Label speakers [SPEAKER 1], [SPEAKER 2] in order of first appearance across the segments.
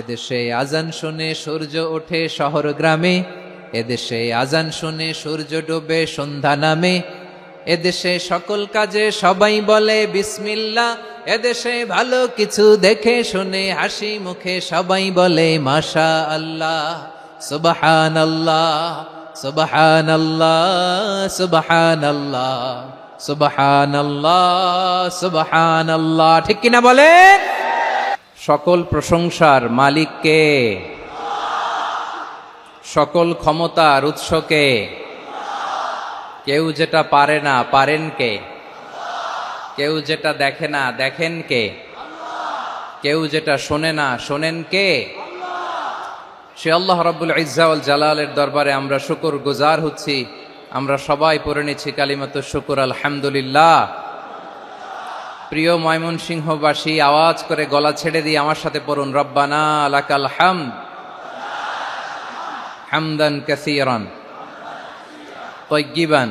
[SPEAKER 1] এদেশে আজান শুনে সূর্য ওঠে শহর গ্রামে, এদেশে আজান শুনে সূর্য ডোবে সন্ধ্যা নামে, এদেশে সকল কাজে সবাই বলে বিসমিল্লাহ, এদেশে ভালো কিছু দেখে শুনে হাসি মুখে সবাই বলে মাশা আল্লাহ, সুবহানাল্লাহ সুবহানাল্লাহ সুবহানাল্লাহ সুবহানাল্লাহ সুবহানাল্লাহ। ঠিক কিনা বলেন? সকল প্রশংসার মালিক কে? সকল ক্ষমতার উৎস কে? কেউ যেটা পারে না পারেন কে? কেউ যেটা দেখে না দেখেন কে? কেউ যেটা শোনে না শোনেন কে? সে আল্লাহ রাব্বুল ইজ্জা ওয়াল জালালের দরবারে আমরা শুকর গুজার হচ্ছি। আমরা সবাই পড়ে নিচ্ছি কালিমাতু শুকর আলহামদুলিল্লাহ। প্রিয় ময়মনসিংহবাসী, আওয়াজ করে গলা ছেড়ে দিয়ে আমার সাথে পড়ুন, রব্বানা লাকাল হামদ হামদান কাসীরান তাইয়্যিবান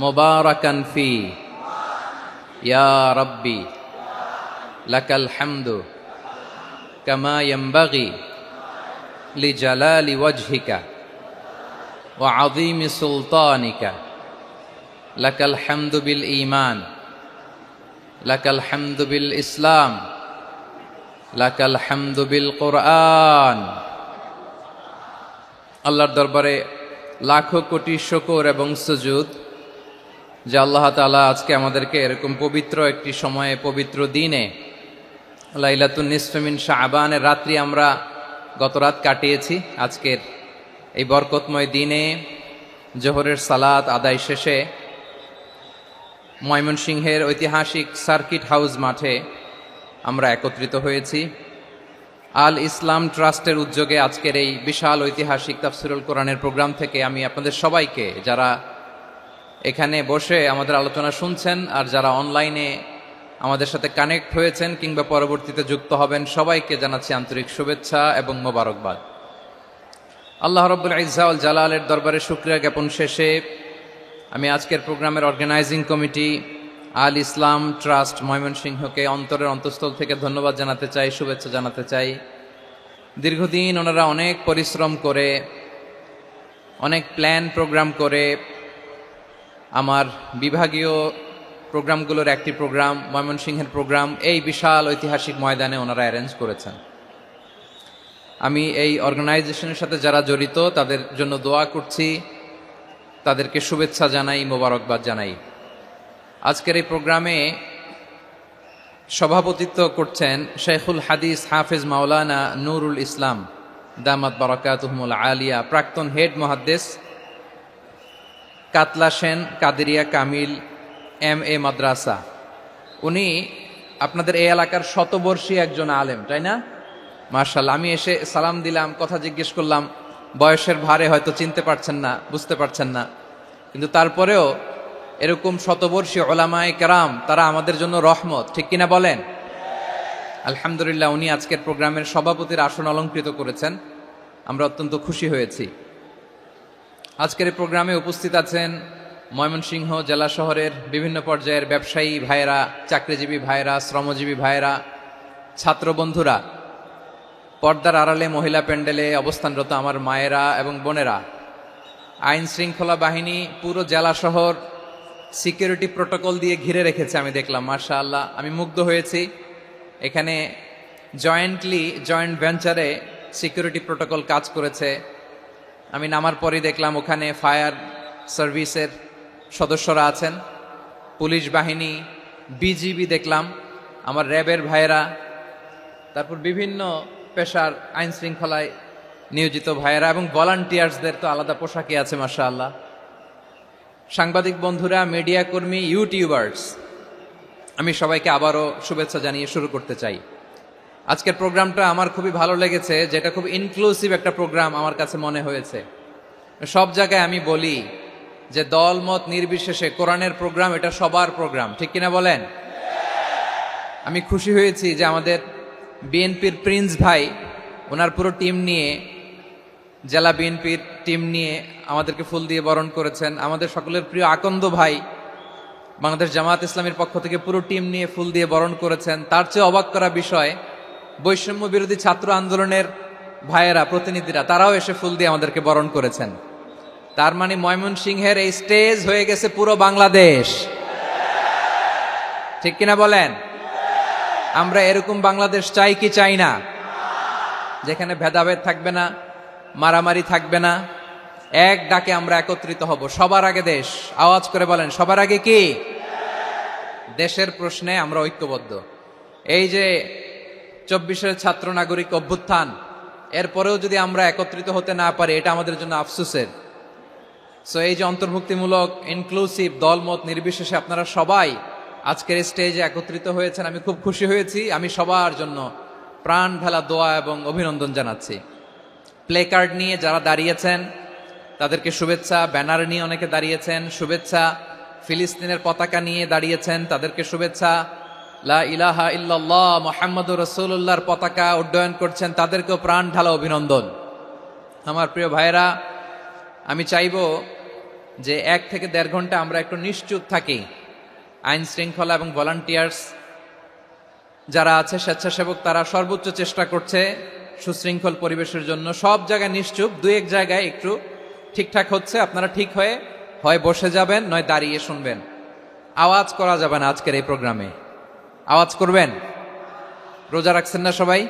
[SPEAKER 1] মুবারাকান ফি ইয়া রাব্বি লাকাল হামদু কামা ইয়ানবাগি লিজালালি ওয়াজহিকা ওয়া আযীমি সুলতানিকা লাকাল হামদু বিল ঈমান লাকাল হামদু বিল ইসলাম লাকাল হামদু বিল কোরআন। আল্লাহর দরবারে লাখো কোটি শুকর এবং সুজুদ যে আল্লাহ তাআলা আজকে আমাদেরকে এরকম পবিত্র একটি সময়ে, পবিত্র দিনে, লাইলাতুন নিসফে মিন শাবানের রাত্রি আমরা গত রাত কাটিয়েছি। আজকের এই বরকতময় দিনে জোহরের সালাত আদায় শেষে ময়মনসিংহের ঐতিহাসিক সার্কিট হাউস মাঠে আমরা একত্রিত হয়েছি। আল ইসলাম ট্রাস্টের উদ্যোগে আজকের এই বিশাল ঐতিহাসিক তাফসিরুল কোরআনের প্রোগ্রাম থেকে আমি আপনাদের সবাইকে, যারা এখানে বসে আমাদের আলোচনা শুনছেন আর যারা অনলাইনে আমাদের সাথে কানেক্ট হয়েছেন কিংবা পরবর্তীতে যুক্ত হবেন, সবাইকে জানাচ্ছি আন্তরিক শুভেচ্ছা এবং মোবারকবাদ। আল্লাহ রাব্বুল ইজ্জা ওয়াল জালালের দরবারে শুকরিয়া জ্ঞাপন শেষে আমি আজকের প্রোগ্রামের অর্গানাইজিং কমিটি আল ইসলাম ট্রাস্ট ময়মনসিংহকে অন্তরের অন্তঃস্থল থেকে ধন্যবাদ জানাতে চাই, শুভেচ্ছা জানাতে চাই। দীর্ঘদিন ওনারা অনেক পরিশ্রম করে, অনেক প্ল্যান প্রোগ্রাম করে আমার বিভাগীয় প্রোগ্রামগুলোর একটি প্রোগ্রাম, ময়মনসিংহের প্রোগ্রাম, এই বিশাল ঐতিহাসিক ময়দানে ওনারা অ্যারেঞ্জ করেছেন। আমি এই অর্গানাইজেশনের সাথে যারা জড়িত তাদের জন্য দোয়া করছি, তাদেরকে শুভেচ্ছা জানাই, মোবারকবাদ জানাই। আজকের এই প্রোগ্রামে সভাপতিত্ব করছেন শেখুল হাদিস হাফেজ মাওলানা নুরুল ইসলাম দামাত বারাকাতুহুমুল আলিয়া, প্রাক্তন হেড মুহাদ্দিস কাতলা সেন কাদেরিয়া কামিল MA মাদ্রাসা। উনি আপনাদের এই এলাকার শতবর্ষী একজন আলেম, তাই না? মাশাআল্লাহ। আমি এসে সালাম দিলাম, কথা জিজ্ঞেস করলাম, বয়সের ভারে হয়তো চিনতে পারছেন না, বুঝতে পারছেন না, কিন্তু তারপরেও এরকম শতবর্ষী ওলামায়ে কেরাম, তারা আমাদের জন্য রহমত। ঠিক কিনা বলেন? আলহামদুলিল্লাহ। উনি আজকের প্রোগ্রামের সভাপতির আসন অলঙ্কৃত করেছেন, আমরা অত্যন্ত খুশি হয়েছি। আজকের এই প্রোগ্রামে উপস্থিত আছেন ময়মনসিংহ জেলা শহরের বিভিন্ন পর্যায়ের ব্যবসায়ী ভাইয়েরা, চাকরিজীবী ভাইয়েরা, শ্রমজীবী ভাইয়েরা, ছাত্র বন্ধুরা, পর্দার আড়ালে মহিলা প্যান্ডেলে অবস্থানরত আমার মায়েরা এবং বোনেরা, আইন শৃঙ্খলা বাহিনী পুরো জেলা শহর সিকিউরিটি প্রোটোকল দিয়ে ঘিরে রেখেছে, আমি দেখলাম। মাশাআল্লাহ, আমি মুগ্ধ হয়েছি। এখানে জয়েন্ট ভেঞ্চারে সিকিউরিটি প্রোটোকল কাজ করেছে। আমি নামার পরই দেখলাম ওখানে ফায়ার সার্ভিসের সদস্যরা আছেন, পুলিশ বাহিনী, বিজিবি দেখলাম, আমার র্যাবের ভাইয়েরা, তারপর বিভিন্ন পেশার আইন শৃঙ্খলায় নিয়োজিত ভাইয়েরা এবং ভলান্টিয়ার্সদের তো আলাদা পোশাকে আছে মাশাআল্লাহ। সাংবাদিক বন্ধুরা, মিডিয়া কর্মী, ইউটিউবার্স, আমি সবাইকে আবারও শুভেচ্ছা জানিয়ে শুরু করতে চাই। আজকের প্রোগ্রামটা আমার খুবই ভালো লেগেছে, যেটা খুব ইনক্লুসিভ একটা প্রোগ্রাম আমার কাছে মনে হয়েছে। সব জায়গায় আমি বলি যে দল মত নির্বিশেষে কোরআনের প্রোগ্রাম এটা সবার প্রোগ্রাম। ঠিক কিনা বলেন? আমি খুশি হয়েছি যে আমাদের বিএনপির প্রিন্স ভাই ওনার পুরো টিম নিয়ে, জেলা বিএনপির টিম নিয়ে আমাদেরকে ফুল দিয়ে বরণ করেছেন। আমাদের সকলের প্রিয় আকন্দ ভাই বাংলাদেশ জামায়াত ইসলামীর পক্ষ থেকে পুরো টিম নিয়ে ফুল দিয়ে বরণ করেছেন। তার চেয়ে অবাক করা বিষয়, বৈষম্য বিরোধী ছাত্র আন্দোলনের ভাইয়েরা, প্রতিনিধিরা, তারাও এসে ফুল দিয়ে আমাদেরকে বরণ করেছেন। তার মানে ময়মনসিংহের এই স্টেজ হয়ে গেছে পুরো বাংলাদেশ। ঠিক কিনা বলেন? আমরা এরকম বাংলাদেশ চাই কি চাই না? যেখানে ভেদাভেদ থাকবে না, মারামারি থাকবে না, এক ডাকে আমরা একত্রিত হব। সবার আগে দেশ। আওয়াজ করে বলেন, সবার আগে কি? দেশের প্রশ্নে আমরা ঐক্যবদ্ধ। এই যে 24-এর ছাত্র নাগরিক অভ্যুত্থান, এরপরেও যদি আমরা একত্রিত হতে না পারি, এটা আমাদের জন্য আফসোসের। সো এই যে অন্তর্ভুক্তিমূলক ইনক্লুসিভ দলমত নির্বিশেষে আপনারা সবাই আজকের স্টেজে একত্রিত হয়েছেন, আমি খুব খুশি হয়েছি। আমি সবার জন্য প্রাণ ঢালা দোয়া এবং অভিনন্দন জানাচ্ছি। প্লে কার্ড নিয়ে যারা দাঁড়িয়েছেন তাদেরকে শুভেচ্ছা, ব্যানার নিয়ে অনেকে দাঁড়িয়েছেন শুভেচ্ছা, ফিলিস্তিনের পতাকা নিয়ে দাঁড়িয়েছেন তাদেরকে শুভেচ্ছা, লা ইলাহা ইল্লাল্লাহ মুহাম্মাদুর রাসূলুল্লাহর পতাকা উড্ডয়ন করছেন তাদেরকেও প্রাণ ঢালা অভিনন্দন। আমার প্রিয় ভাইয়েরা, আমি চাইবো যে 1 থেকে 1.5 ঘন্টা আমরা একটু নিশ্চুপ থাকি। আইন শৃঙ্খলা এবং ভলান্টিয়ার্স যারা আছে, স্বেচ্ছাসেবক, তারা সর্বোচ্চ চেষ্টা করছে সুশৃঙ্খল পরিবেশের জন্য। সব জায়গায় নিশ্চুপ, 2-1 জায়গায় একটু ঠিকঠাক হচ্ছে। আপনারা ঠিক হয়ে হয় বসে যাবেন, নয় দাঁড়িয়ে শুনবেন। আওয়াজ করা যাবে না আজকের এই প্রোগ্রামে। আওয়াজ করবেন? রোজা রাখছেন না সবাই?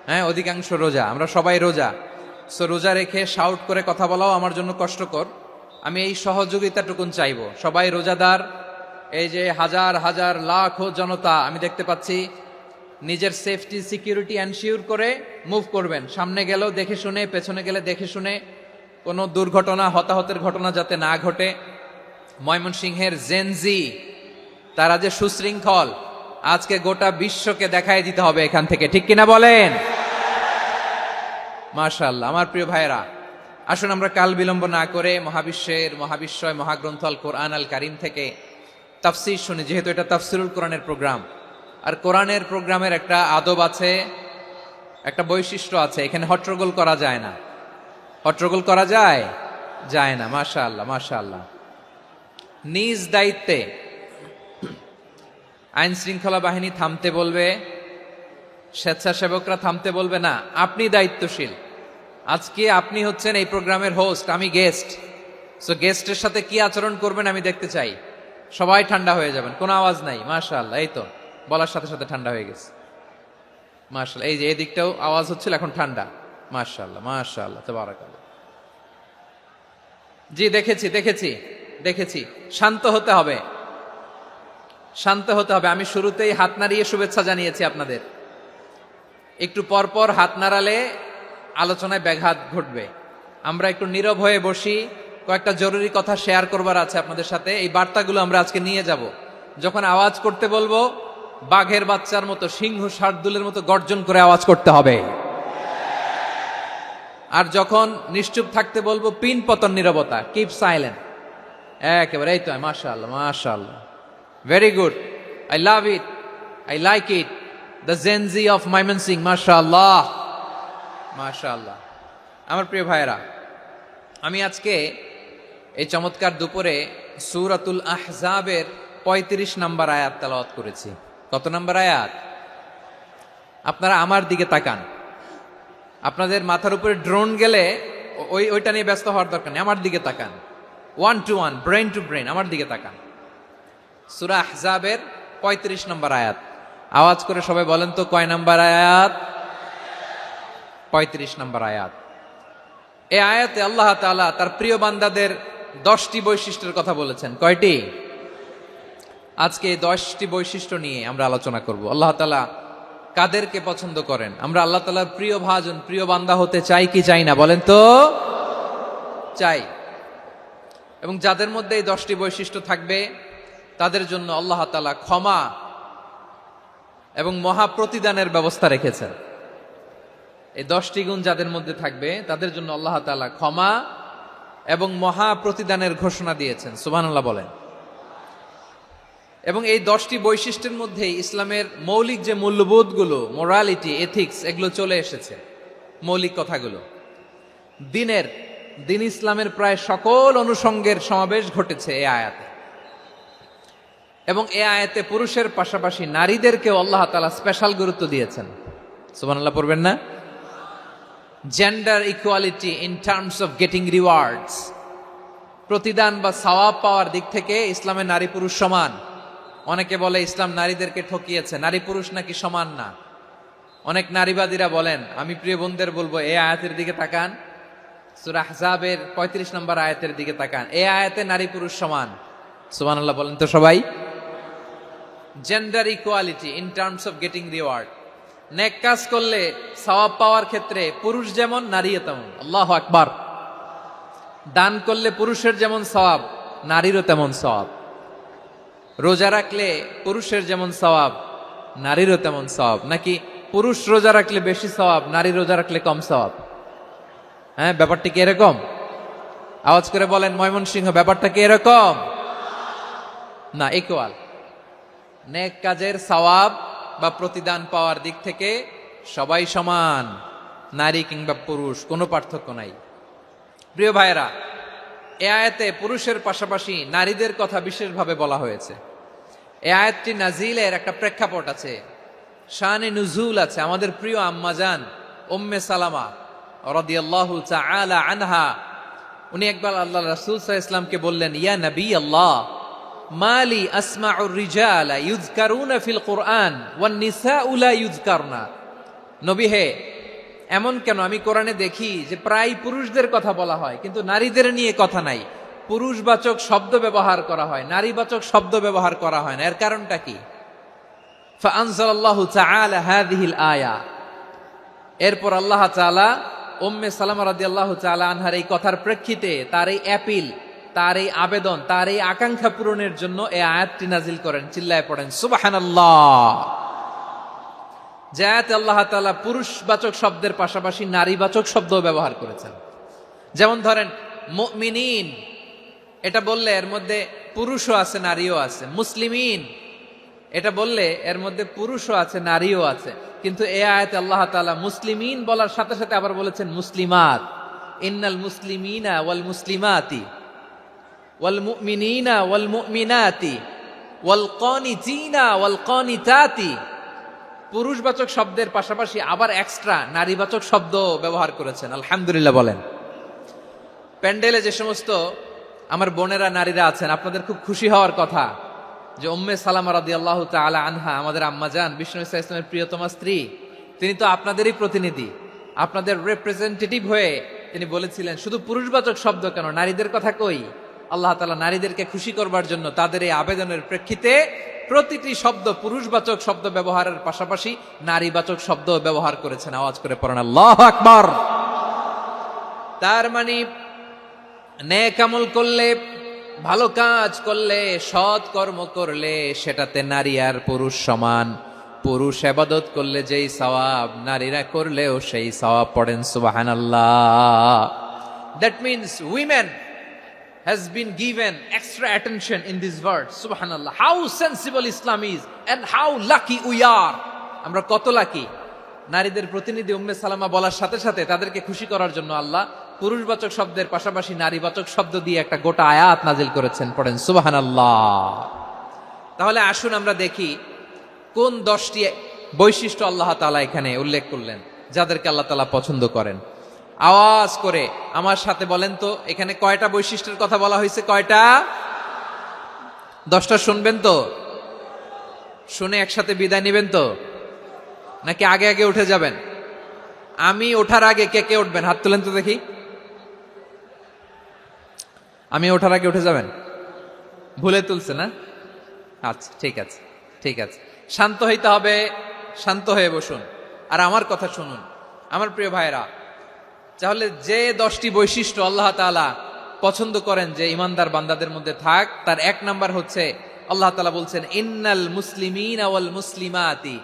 [SPEAKER 1] হ্যাঁ, অধিকাংশ রোজা, আমরা সবাই রোজা। সো রোজা রেখে শাউট করে কথা বলাও আমার জন্য কষ্টকর। আমি এই সহযোগিতাটুকুন চাইবো। সবাই রোজাদার, এই যে হাজার হাজার লাখো জনতা আমি দেখতে পাচ্ছি, নিজের সেফটি সিকিউরিটি এনশিওর করে মুভ করবেন। সামনে গেলেও দেখে শুনে, পেছনে গেলে দেখে শুনে, কোনো দুর্ঘটনা, হতাহতের ঘটনা যাতে না ঘটে। ময়মনসিংহের জেনজি তারা যে সুশৃঙ্খল, আজকে গোটা বিশ্বকে দেখাই দিতে হবে এখান থেকে। ঠিক কিনা বলেন? মাশাআল্লাহ। আমার প্রিয় ভাইয়েরা, আসুন আমরা কাল বিলম্ব না করে মহাবিশ্বয় মহাগ্রন্থ আল কোরআন আল কারীম থেকে তাফসীর শুনি, যেহেতু এটা তাফসীরুল কোরআনের প্রোগ্রাম। আর কোরআনের প্রোগ্রামের একটা আদব আছে, একটা বৈশিষ্ট্য আছে, এখানে হট্টগোল করা যায় না। হট্টগোল করা যায়? যায় না। মাশাআল্লাহ, মাশাআল্লাহ। নিজ দায়িত্বে আইন শৃঙ্খলা বাহিনী থামতে বলবে, স্বেচ্ছাসেবকরা থামতে বলবে না। আপনি দায়িত্বশীল। আজকে আপনি হচ্ছেন এই প্রোগ্রামের হোস্ট, আমি গেস্ট। সো গেস্টের সাথে কি আচরণ করবেন আমি দেখতে চাই। সবাই ঠান্ডা হয়ে যাবেন, কোনো আওয়াজ নাই। মাশাআল্লাহ, এই তো বলার সাথে সাথে ঠান্ডা হয়ে গেছে। মাশাআল্লাহ। এই যে এদিকটাও আওয়াজ হচ্ছিল, এখন ঠান্ডা। মাশাআল্লাহ, মাশাআল্লাহ, তাবারাকাল্লাহ। জি, দেখেছি। শান্ত হতে হবে, শান্ত হতে হবে। আমি শুরুতেই হাত নাড়িয়ে শুভেচ্ছা জানিয়েছি আপনাদের। একটু পর পর হাত নাড়ালে আলোচনায় ব্যাঘাত ঘটবে। আমরা একটু নীরব হয়ে বসি, কয়েকটা জরুরি কথা শেয়ার করবার আছে আপনাদের সাথে। এই বার্তাগুলো আমরা আজকে নিয়ে যাব। যখন আওয়াজ করতে বলবো, বাঘের বাচ্চার মতো, সিংহ শার্দুলের মতো গর্জন করে আওয়াজ করতে হবে। আর যখন নিশ্চুপ থাকতে বলবো, পিন পতন নীরবতা, কিপ সাইলেন্ট। একেবারে এই তো। মাশাআল্লাহ, মাশাআল্লাহ, very good, I love it, I like it, the Gen Z of Mymensingh. মাশাআল্লাহ, মাশাআল্লাহ। আমার প্রিয় ভাইয়েরা, আমি আজকে এই চমৎকার দুপুরে সূরাতুল আহজাবের 35 নম্বর আয়াত তেলাওয়াত করেছি। কত নম্বর আয়াত? আপনারা আমার দিকে তাকান। আপনাদের মাথার উপরে ড্রোন গেলে ওইটা নিয়ে ব্যস্ত হওয়ার দরকার নেই। আমার দিকে তাকান। 1 to 1, ব্রেন টু ব্রেন, আমার দিকে তাকান। সূরা আহজাবের 35 নম্বর আয়াত। আওয়াজ করে সবাই বলেন তো, কয় নম্বর আয়াত? 35 নম্বর আয়াত। এই আয়াতে আল্লাহ তাআলা তার প্রিয় বান্দাদের 10টি বৈশিষ্ট্যের কথা বলেছেন। কয়টি? আজকে এই 10টি বৈশিষ্ট্য নিয়ে আমরা আলোচনা করব। আল্লাহ তাআলা কাদেরকে পছন্দ করেন? আমরা আল্লাহ তাআলার প্রিয় ভাজন, প্রিয় বান্দা হতে চাই কি চাই না? বলেন তো। চাই। এবং যাদের মধ্যে এই 10টি বৈশিষ্ট্য থাকবে তাদের জন্য আল্লাহ তাআলা ক্ষমা এবং মহা প্রতিদানের ব্যবস্থা রেখেছেন। এই 10টি গুণ যাদের মধ্যে থাকবে তাদের জন্য আল্লাহ তাআলা ক্ষমা এবং মহা প্রতিদানের ঘোষণা দিয়েছেন। সুবহানাল্লাহ বলেন। এবং এই 10টি বৈশিষ্ট্যের মধ্যে ইসলামের মৌলিক যে মূল্যবোধগুলো, মোরালিটি, এথিক্স, এগুলো চলে এসেছে। মৌলিক কথাগুলো দিন ইসলামের প্রায় সকল অনুষঙ্গের সমাবেশ ঘটেছে এই আয়াতে। এবং এই আয়াতে পুরুষের পাশাপাশি নারীদেরকেও আল্লাহ তাআলা স্পেশাল গুরুত্ব দিয়েছেন। সুবহানাল্লাহ পড়বেন না? Gender equality in terms of getting rewards, প্রতিদান বা সওয়াব পাওয়ার দিক থেকে ইসলামে নারী পুরুষ সমান। অনেকে বলে ইসলাম নারীদেরকে ঠকিয়েছে, নারী পুরুষ নাকি সমান না। অনেক নারীবাদীরা বলেন, আমি প্রিয় বোনদের বলবো এই আয়াতের দিকে তাকান, সূরা আহজাবের 35 নম্বর আয়াতের দিকে তাকান। এই আয়াতে নারী পুরুষ সমান। সুবহানাল্লাহ বলেন তো সবাই। Gender equality in terms of getting reward, নেক কাজ করলে সওয়াব পাওয়ার ক্ষেত্রে পুরুষ যেমন নারীও তেমন। আল্লাহু আকবার। দান করলে পুরুষের যেমন সওয়াব, নারীরও তেমন সওয়াব। রোজা রাখলে পুরুষের যেমন সওয়াব, নারীরও তেমন সওয়াব। নাকি পুরুষ রোজা রাখলে বেশি সওয়াব, নারী রোজা রাখলে কম সওয়াব? হ্যাঁ, ব্যাপারটা কি এরকম? আওয়াজ করে বলেন ময়মনসিংহ, ব্যাপারটা কি এরকম? না, ইকুয়াল। নেক কাজের সওয়াব বা প্রতিদান পাওয়ার দিক থেকে সবাই সমান, নারী কিংবা পুরুষ, কোনো পার্থক্য নাই। প্রিয় ভাইয়েরা, এ আয়াতে পুরুষের পাশাপাশি নারীদের কথা বিশেষভাবে বলা হয়েছে। এ আয়াতটি নাজিলের একটা প্রেক্ষাপট আছে, শানে নুজুল আছে। আমাদের প্রিয় আম্মাজান উম্মে সালামা রাদিয়াল্লাহু তাআলা আনহা, উনি একবার আল্লাহ রাসূল সাল্লাল্লাহু আলাইহি ওয়াসাল্লামকে বললেন, ইয়া নবী আল্লাহ, মালি আসমাউর রিজালা ইউযকারুনা ফিল কুরআন ওয়ান নিসাউ লা ইউযকারনা। নবী হে, এমন কেন আমি কোরআনে দেখি যে প্রায় পুরুষদের কথা বলা হয় কিন্তু নারীদের নিয়ে কথা নাই। পুরুষবাচক শব্দ ব্যবহার করা হয়, নারীবাচক শব্দ ব্যবহার করা হয় না। এর কারণটা কি? ফাআনজালাল্লাহু তাআলা হাযিহিল আয়া। এরপর আল্লাহ তাআলা উম্মে সালামা রাদিয়াল্লাহু তাআলা আনহার এই কথার প্রেক্ষিতে, তার এই অ্যাপিল, তার এই আবেদন, তার এই আকাঙ্ক্ষা পূরণের জন্য এই আয়াতটি নাজিল করেন। চিল্লায় পড়েন সুবহানাল্লাহ। যে আয়াতে আল্লাহ তাআলা পুরুষবাচক শব্দের পাশাপাশি নারীবাচক শব্দও ব্যবহার করেছেন। যেমন ধরেন মুমিনিন, এটা বললে এর মধ্যে পুরুষও আছে নারীও আছে। মুসলিমিন, এটা বললে এর মধ্যে পুরুষও আছে নারীও আছে। কিন্তু এই আয়াতে আল্লাহ তাআলা মুসলিমিন বলার সাথে সাথে আবার বলেছেন মুসলিমাত। ইন্নাল মুসলিমিনা ওয়াল মুসলিমাতি ওয়াল মুমিনিনা ওয়াল মুমিনাতি ওয়াল কানিতিনা ওয়াল কানিতাতি। পুরুষবাচক শব্দের পাশাপাশি আবার এক্সট্রা নারীবাচক শব্দ ব্যবহার করেছেন। আলহামদুলিল্লাহ বলেন। প্যান্ডেলে যে সমস্ত আমার বোনেরা নারীরা আছেন, আপনাদের খুব খুশি হওয়ার কথা যে উম্মে সালামা রাদিয়াল্লাহু তাআলা আনহা, আমাদের আম্মাজান বিষ্ণু ইসা ইসলামের প্রিয়তমা স্ত্রী, তিনি তো আপনাদেরই প্রতিনিধি, আপনাদের রিপ্রেজেন্টেটিভ হয়ে তিনি বলেছিলেন শুধু পুরুষবাচক শব্দ কেন, নারীদের কথা কই। আল্লাহ তাআলা নারীদেরকে খুশি করবার জন্য তাদের এই আবেদনের প্রেক্ষিতে প্রতিটি শব্দ পুরুষবাচক শব্দ ব্যবহারের পাশাপাশি নারীবাচক শব্দ ব্যবহার করেছেন। আওয়াজ করে পড়েন আল্লাহু আকবার। তার মানে নেক আমল করলে, ভালো কাজ করলে, সৎ কর্ম করলে সেটাতে নারী আর পুরুষ সমান। পুরুষ ইবাদত করলে যেই সওয়াব, নারীরা করলেও সেই সওয়াব। পড়েন সুবহানাল্লাহ। That means women has been given extra attention in this verse. Subhanallah. How sensible Islam is and how lucky we are. আমরা কত লাকি। নারীদের প্রতিনিধি উম্মে সালামা বলার সাথে সাথে তাদেরকে খুশি করার জন্য আল্লাহ পুরুষবাচক শব্দের পাশাপাশি নারীবাচক শব্দ দিয়ে একটা গোটা আয়াত নাজিল করেছেন। পড়েন সুবহানাল্লাহ। তাহলে আসুন আমরা দেখি কোন 10টি বৈশিষ্ট্য আল্লাহ তাআলা এখানে উল্লেখ করলেন যাদেরকে আল্লাহ তাআলা পছন্দ করেন। আওয়াজ করে আমার সাথে বলেন তো, এখানে কয়টা বৈশিষ্ট্যের কথা বলা হয়েছে? কয়টা? 10টা শুনবেন তো? শুনে একসাথে বিদায় নেবেন তো, নাকি আগে আগে উঠে যাবেন? আমি ওঠার আগে কে কে উঠবেন? হাত তুলেন তো দেখি। আমি ওঠার আগে উঠে যাবেন? ভুলে তুলছে না? আচ্ছা, ঠিক আছে, ঠিক আছে। শান্ত হইতে হবে, শান্ত হয়ে বসুন আর আমার কথা শুনুন। আমার প্রিয় ভাইরা, তাহলে যে 10টি বৈশিষ্ট্য আল্লাহ তাআলা পছন্দ করেন যে ইমানদার বান্দাদের মধ্যে থাক, তার 1 নাম্বার হচ্ছে আল্লাহ তাআলা বলছেন ইন্নাল মুসলিমিনা ওয়াল মুসলিমাতি,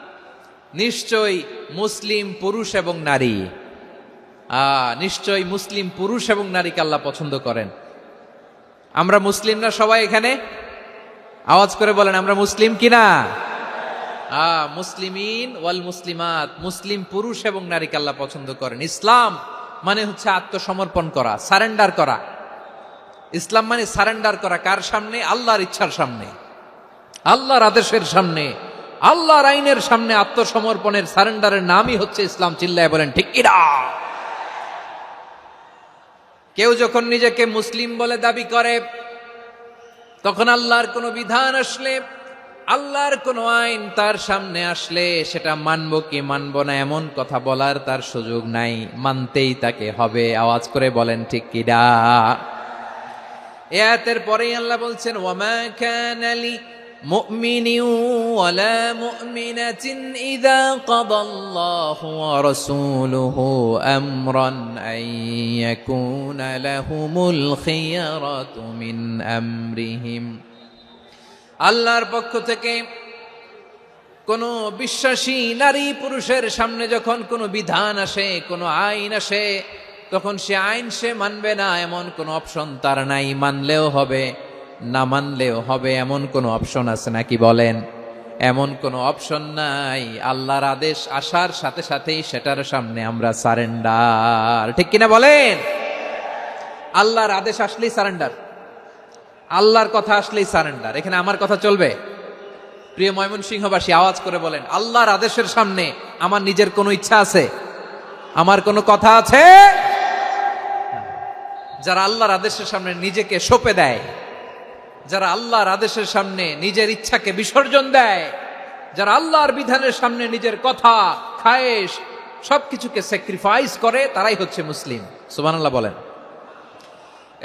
[SPEAKER 1] নিশ্চয় মুসলিম পুরুষ এবং নারী। নিশ্চয় মুসলিম পুরুষ এবং নারীকে আল্লাহ পছন্দ করেন। আমরা মুসলিম না সবাই এখানে? আওয়াজ করে বলেন আমরা মুসলিম কিনা? মুসলিমিন ওয়াল মুসলিমাত, মুসলিম পুরুষ এবং নারীকে আল্লাহ পছন্দ করেন। ইসলাম মানে হচ্ছে আত্মসমর্পণ করা, সারেন্ডার করা। ইসলাম মানে সারেন্ডার করা কার সামনে? আল্লাহর ইচ্ছার সামনে, আল্লাহর আদেশের সামনে আল্লাহর আইনের সামনে আত্মসমর্পণের সারেন্ডারের নামই হচ্ছে ইসলাম। চিল্লায় বলেন ঠিক কিনা? কেউ যখন নিজেকে মুসলিম বলে দাবি করে, তখন আল্লাহর কোনো বিধান আসলে, আল্লাহর কোনো আইন তার সামনে আসলে সেটা মানবো কি মানবো না এমন কথা বলার তার সুযোগ নাই, মানতেই তাকে হবে। আওয়াজ করে বলেন ঠিক কিনা? এই আয়াতের পরেই আল্লাহ বলছেন, ওয়ামা কানা লি মুমিনিন ওয়ালা মুমিনাতিন ইযা কাদাল্লাহু ওয়া রাসূলুহু আমরান আন ইয়াকুনা লাহুমুল খিয়ারাতু মিন আমরিহিম। আল্লাহর পক্ষ থেকে কোনো বিশ্বাসী নারী পুরুষের সামনে যখন কোনো বিধান আসে, কোনো আইন আসে, তখন সে আইন সে মানবে না এমন কোনো অপশন তার নাই। মানলেও হবে, না মানলেও হবে এমন কোনো অপশন আছে নাকি বলেন? এমন কোনো অপশন নাই। আল্লাহর আদেশ আসার সাথে সাথেই সেটার সামনে আমরা সারেন্ডার। ঠিক কিনা বলেন? আল্লাহর আদেশ আসলেই সারেন্ডার, আল্লাহর কথা আসলেই সারেন্ডার। এখানে আমার কথা চলবে? প্রিয় ময়মনসিংহবাসী, আওয়াজ করে বলেন, আল্লাহর আদেশের সামনে আমার নিজের কোনো ইচ্ছা আছে? আমার কোনো কথা আছে? যারা আল্লাহর আদেশের সামনে নিজেকে সঁপে দেয়, যারা আল্লাহর আদেশের সামনে নিজের ইচ্ছাকে বিসর্জন দেয়, যারা আল্লাহর বিধানের সামনে নিজের কথা, খায়েশ সবকিছুকে স্যাক্রিফাইস করে, তারাই হচ্ছে মুসলিম। সুবহানাল্লাহ বলেন।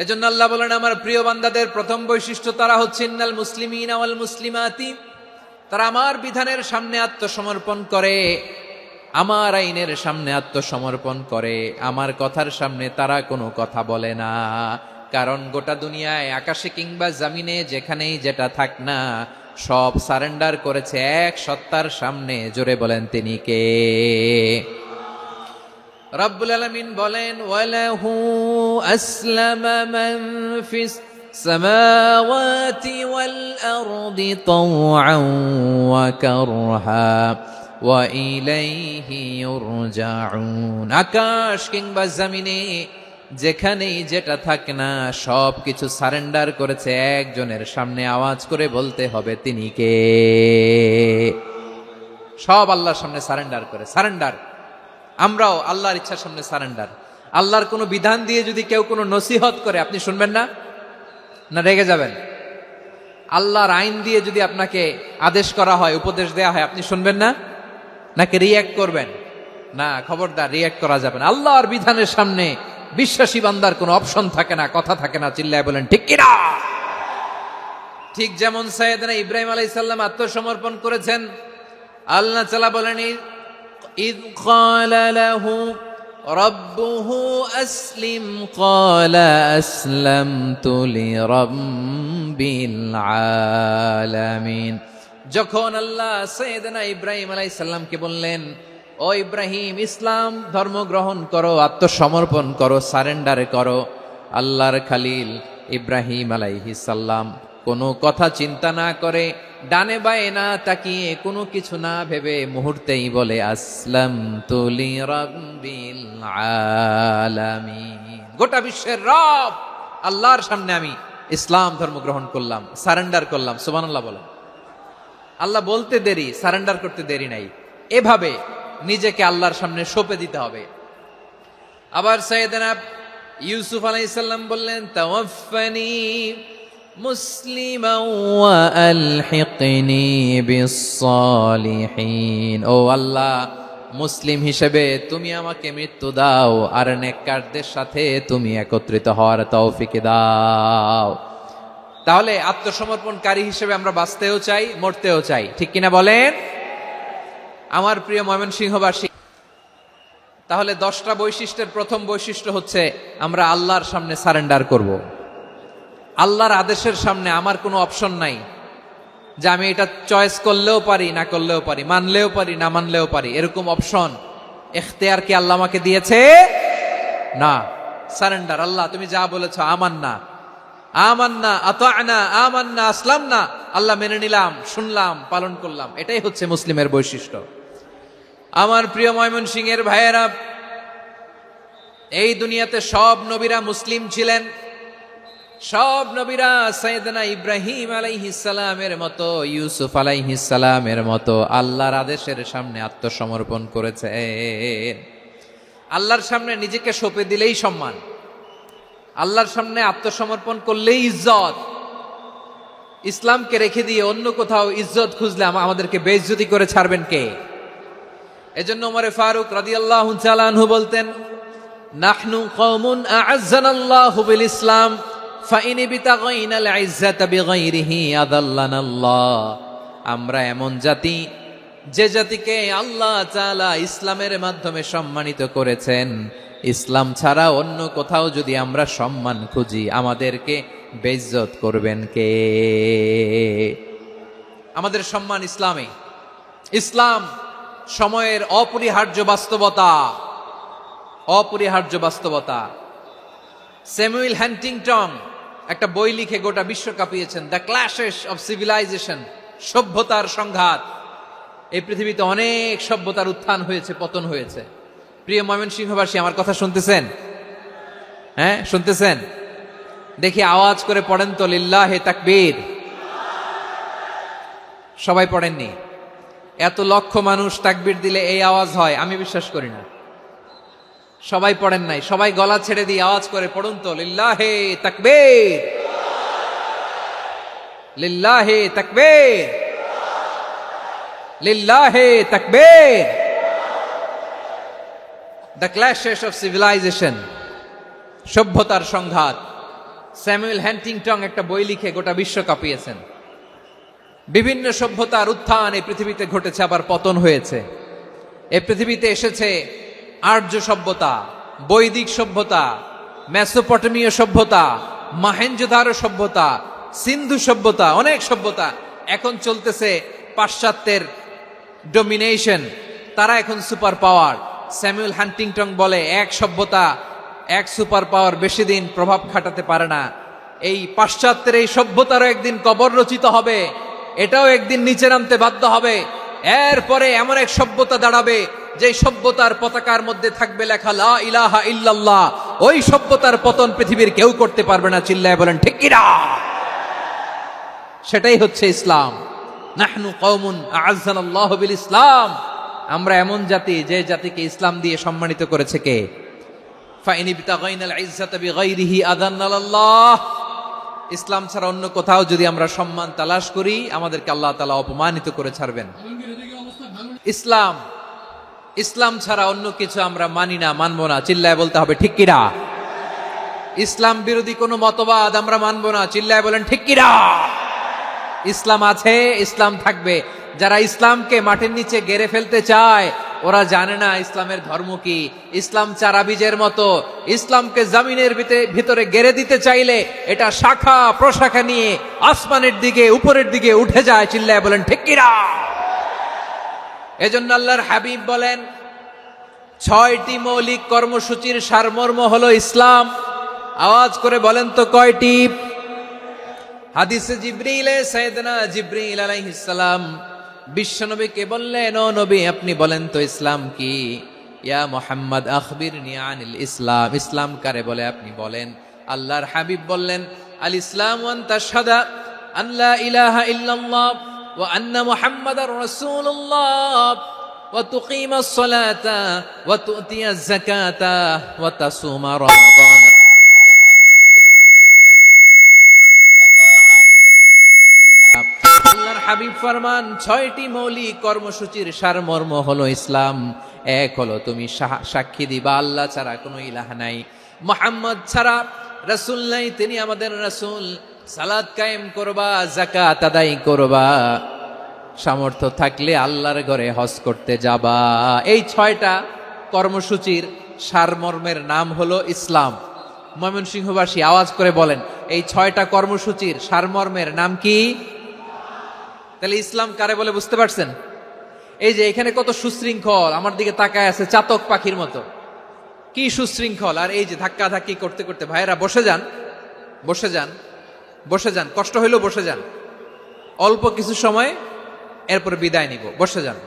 [SPEAKER 1] এজন্য আল্লাহ বলেন, আমার প্রিয় বান্দাদের প্রথম বৈশিষ্ট্য তারা হচ্ছে ইন্নাল মুসলিমিনা ওয়াল মুসলিমাতি, তারা আমার বিধানের সামনে আত্মসমর্পণ করে, আমার আইনের সামনে আত্মসমর্পণ করে, আমার কথার সামনে তারা কোনো কথা বলে না। কারণ গোটা দুনিয়ায় আকাশে কিংবা জমিনে যেখানেই যেটা থাক না, সব সারেন্ডার করেছে এক সত্তার সামনে। জোরে বলেন তিনি কে? রব্বুল আলামিন বলেন, ওয়ালাহু আসলামা মান ফিস সামাওয়াতি ওয়াল আরদি তাওআন ওয়া কারহা ওয়া ইলাইহি ইউরজাউন। আকাশ কিংবা জমিনে যেখানেই যেটা থাক না, সব কিছু সারেন্ডার করেছে একজনের সামনে। আওয়াজ করে বলতে হবে তিনি কে? সব আল্লাহর সামনে সারেন্ডার করে। সারেন্ডার। আমরাও আল্লাহর ইচ্ছার সামনে সারেন্ডার। আল্লাহর কোনো বিধান দিয়ে যদি কেউ কোনো নসিহত করে, আপনি শুনবেন না? না রেগে যাবেন? আল্লাহর আইন দিয়ে যদি আপনাকে আদেশ করা হয়, উপদেশ দেয়া হয়, আপনি শুনবেন না? নাকি রিয়্যাক্ট করবেন? না, খবরদার, রিয়্যাক্ট করা যাবে না। আল্লাহর বিধানের সামনে বিশ্বাসী বান্দার কোনো অপশন থাকে না, কথা থাকে না। চিল্লায় বলেন ঠিক কিনা? ঠিক যেমন সাইয়েদনা ইব্রাহিম আলাইহিস সালাম আত্মসমর্পণ করেছেন। আল্লাহ তাআলা বলেন, ইয ক্বালা লাহু রাব্বুহু আসলিম ক্বালা আসলামতু লিরাব্বিল আলামিন। যখন আল্লাহ সাইয়েদনা ইব্রাহিম আলাইহিস সালামকে বললেন, ও ইব্রাহিম, ইসলাম ধর্ম গ্রহণ করো, আত্মসমর্পণ করো, সারেন্ডার করো, আল্লাহর খালিল ইব্রাহিম আলাইহিস সালাম কোনো কথা চিন্তা না করে, ডানে বায়ে না তাকিয়ে, কোনো কিছু না ভেবে মুহূর্তেই বলে, আসলামতু লিরাব্বিল আলামিন। গোটা বিশ্বের রব আল্লাহর সামনে আমি ইসলাম ধর্ম গ্রহণ করলাম, সারেন্ডার করলাম। সুবহানাল্লাহ বলেন। আল্লাহ বলতে দেরি, সারেন্ডার করতে দেরি নাই। এভাবে নিজেকে আল্লাহর সামনে সঁপে দিতে হবে। আবার সাইয়েদনা ইউসুফ আলাইহিস সালাম বললেন, তাওয়াফফানি মুসলিমান ওয়া আলহিকনি বিস-সালিহিন। ও আল্লাহ, মুসলিম হিসেবে তুমি আমাকে মৃত্যু দাও, আর নেককারদের সাথে তুমি একত্রিত হওয়ার তৌফিক দাও। তাহলে আত্মসমর্পণকারী হিসেবে আমরা বাঁচতেও চাই, মরতেও চাই। ঠিক কিনা বলেন? আমার প্রিয় ময়মনসিংহবাসী, তাহলে 10টা বৈশিষ্ট্যের প্রথম বৈশিষ্ট্য হচ্ছে আমরা আল্লাহর সামনে সারেন্ডার করব। আল্লাহর আদেশের সামনে আমার কোনো অপশন নাই যে আমি এটা চয়েস করলেও পারি, না করলেও পারি, মানলেও পারি, না মানলেও পারি। এরকম অপশন, এখতিয়ার কি আল্লাহ আমাকে দিয়েছে? না। সারেন্ডার। আল্লাহ তুমি যা বলেছ, আমান্না আমান্না আতা'না আমান্না আসলামনা, আল্লাহ মেনে নিলাম, শুনলাম, পালন করলাম। এটাই হচ্ছে মুসলিমের বৈশিষ্ট্য। আমার প্রিয় ময়মনসিংহের ভাইয়েরা, এই দুনিয়াতে সব নবীরা মুসলিম ছিলেন, সব নবীরা সাইয়েদনা ইব্রাহিম আলাইহিস সালামের মতো, ইউসুফ আলাইহিস সালামের মতো আল্লাহর আদেশের সামনে আত্মসমর্পণ করেছে। আল্লাহর সামনে নিজেকে সঁপে দিলেই সম্মান, আল্লাহর সামনে আত্মসমর্পণ করলেই ইজ্জত। ইসলামকে রেখে দিয়ে অন্য কোথাও ইজ্জত খুঁজলে আমাদেরকে বেইজ্জতি করে ছাড়বেন কে? এজন্য ওমর ফারুক রাদিয়াল্লাহু তাআলা আনহু বলতেন, নাহনু কওমুন আ'আজ্জানাল্লাহু বিল ইসলাম ফাইন বিতাগাইনাল ইজ্জাতা বিগাইরিহি আযাল্লানাল্লাহ। আমরা এমন জাতি, যে জাতিকে আল্লাহ তাআলা ইসলামের মাধ্যমে সম্মানিত করেছেন, ইসলাম ছাড়া অন্য কোথাও যদি আমরা সম্মান খুঁজি আমাদেরকে বেইজ্জত করবেন কে? আমাদের সম্মান ইসলামে। ইসলাম সময়ের অপরিহার্য বাস্তবতা, অপরিহার্য বাস্তবতা। স্যামুয়েল হ্যান্টিংটন একটা বই লিখে গোটা বিশ্ব কাঁপিয়েছেন, দ্য ক্ল্যাশেস অফ সিভিলাইজেশন, সভ্যতার সংঘাত। এই পৃথিবীতে অনেক সভ্যতার উত্থান হয়েছে, পতন হয়েছে। প্রিয় ময়মনসিংহবাসী, আমার কথা শুনতেছেন? হ্যাঁ, শুনতেছেন? দেখি আওয়াজ করে পড়েন তো, লিল্লাহে তাকবীর। সবাই পড়েননি? এত লক্ষ মানুষ তাকবীর দিলে এই আওয়াজ হয়? আমি বিশ্বাস করি না। সবাই পড়েন নাই, সবাই গলা ছেড়ে দিয়ে আওয়াজ করে পড়ুন তো, লিল্লাহে তাকবীর, লিল্লাহে তাকবীর, লিল্লাহে তাকবীর। দ্য ক্ল্যাশেস অফ সিভিলাইজেশন, সভ্যতার সংঘাত। স্যামুয়েল হ্যান্টিংটন একটা বই লিখে গোটা বিশ্ব কাঁপিয়েছেন। বিভিন্ন সভ্যতার উত্থান এই পৃথিবীতে ঘটেছে, আবার পতন হয়েছে। এই পৃথিবীতে এসেছে আর্য সভ্যতা, বৈদিক সভ্যতা, মেসোপটেমীয় সভ্যতা, মহেঞ্জোদারো সভ্যতা, সিন্ধু সভ্যতা, অনেক সভ্যতা। এখন চলতেছে পাশ্চাত্যের ডমিনেশন, তারা এখন সুপার পাওয়ার। স্যামুয়েল হ্যান্টিংটন বলে, এক সভ্যতা, এক সুপার পাওয়ার বেশি দিন প্রভাব খাটাতে পারে না। এই পাশ্চাত্যের এই সভ্যতারও একদিন কবর রচিত হবে, এটাও একদিন নিচে নামতে বাধ্য হবে। এরপরে এমন এক সভ্যতা দাঁড়াবে যে সভ্যতার পতাকার মধ্যে থাকবে লেখা লা ইলাহা ইল্লাল্লাহ। ওই সভ্যতার পতন পৃথিবীর কেউ করতে পারবে না। চিল্লায় বলেন ঠিক কিনা? সেটাই হচ্ছে ইসলাম। নাহনু কওমুন আ'আজ্জানাল্লাহু বিল ইসলাম। আমরা এমন জাতি, যে জাতিকে ইসলাম দিয়ে সম্মানিত করেছে কে? ফাইন বিতাগাইনাল ইজ্জাতা বিগাইরিহি আযাল্লানাল্লাহ। ইসলাম ছাড়া অন্য কোথাও যদি আমরা সম্মান তালাশ করি আমাদেরকে আল্লাহ তাআলা অপমানিত করে ছাড়বেন। ইসলাম, ইসলাম ছাড়া অন্য কিছু আমরা মানি না, মানবো না। চিল্লায় বলতে হবে ঠিক কিনা? ইসলাম বিরোধী কোনো মতবাদ আমরা মানবো না। চিল্লায় বলেন ঠিক কিনা? ইসলাম আছে, ইসলাম থাকবে। যারা ইসলামকে মাটির নিচে গেড়ে ফেলতে চায় ওরা জানে না ইসলামের ধর্ম কি। ইসলাম চারা বীজের মতো, ইসলামকে জমিনের ভিতরে গেড়ে দিতে চাইলে এটা শাখা প্রশাখা নিয়ে আসমানের দিকে, উপরের দিকে উঠে যায়। চিল্লায় বলেন ঠিক কিনা? এজন্য আল্লাহর হাবিব বলেন, 6টি মৌলিক কর্মসূচির সারমর্ম হলো ইসলাম। আওয়াজ করে বলেন তো কয়টি? হাদিসে জিবরিলে সাইয়েদনা জিবরিল আলাইহিস সালাম বিশ্বনবীকে বললেন, ও নবী আপনি বলেন তো ইসলাম কি? ইয়া মুহাম্মদ আখবিরনি আনিল ইসলাম। ইসলাম কারে বলে আপনি বলেন। আল্লাহর হাবিব বললেন, আল ইসলাম আন তাশহাদা আন লা ইলাহা ইল্লাল্লাহ ওয়া আন্না মুহাম্মাদার রাসূলুল্লাহ ওয়া তুকিমাস সালাতা ওয়া তুতিয়াজ যাকাতা ওয়া তাসুমা রমাদান। আল্লাহর হাবিব ফরমান, 6টি মৌলিক কর্মসূচির সারমর্ম হলো ইসলাম। এক হলো তুমি সাক্ষী দিবা আল্লাহ ছাড়া কোনো ইলাহ নাই, মুহাম্মদ ছাড়া রাসূল নাই, তিনি আমাদের রাসূল। সালাত কায়েম করবা, যাকাত আদায় করবা, সামর্থ্য থাকলে আল্লাহর ঘরে হজ করতে যাবা। এই 6টা কর্মসূচির সারমর্মের নাম হলো ইসলাম। ময়মনসিংহবাসী আওয়াজ করে বলেন, এই 6টা কর্মসূচির সারমর্মের নাম কি? তাহলে ইসলাম কারে বলে বুঝতে পারছেন? এই যে এখানে কত সুশৃঙ্খল, আমার দিকে তাকায় আছে চাতক পাখির মতো, কি সুশৃঙ্খল। আর এই যে ধাক্কা ধাক্কি করতে করতে, ভাইরা বসে যান, বসে যান, বসে যান, কষ্ট হইলেও বসে যান, অল্প কিছু সময় এরপরে বিদায় নিব, বসে যান।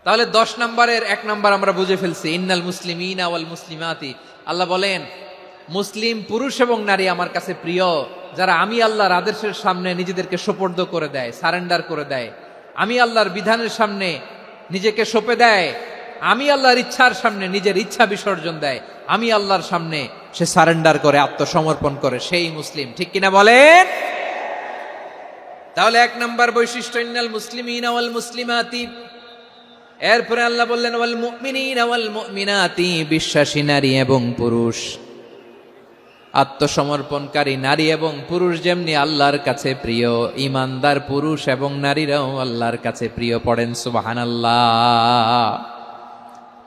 [SPEAKER 1] তাহলে 10 নম্বরের 1 নম্বর আমরা বুঝে ফেলছি, ইন্নাল মুসলিমিনা ওয়াল মুসলিমাতি। আল্লাহ বলেন মুসলিম পুরুষ এবং নারী আমার কাছে প্রিয়, যারা আমি আল্লাহর আদেশের সামনে নিজেদেরকে সোপর্দ করে দেয়, সারেন্ডার করে দেয়, আমি আল্লাহর বিধানের সামনে নিজেকে সঁপে দেয়, আমি আল্লাহর ইচ্ছার সামনে নিজের ইচ্ছা বিসর্জন দেয়, আমি আল্লাহর সামনে সে সারেন্ডার করে, আত্মসমর্পণ করে, সেই মুসলিম। ঠিক কিনা বলেন? তাহলে এক নম্বর বৈশিষ্ট্য ইন্নাল মুসলিমিনা ওয়াল মুসলিমাতি। এরপরে আল্লাহ বললেন ওয়াল মুমিনিনা ওয়াল মুমিনাতি, বিশ্বাসী নারী এবং পুরুষ, আত্মসমর্পণকারী নারী এবং পুরুষ যেমনি আল্লাহর কাছে প্রিয়, ইমানদার পুরুষ এবং নারীরাও আল্লাহর কাছে প্রিয়। পড়েন সুবহানাল্লাহ।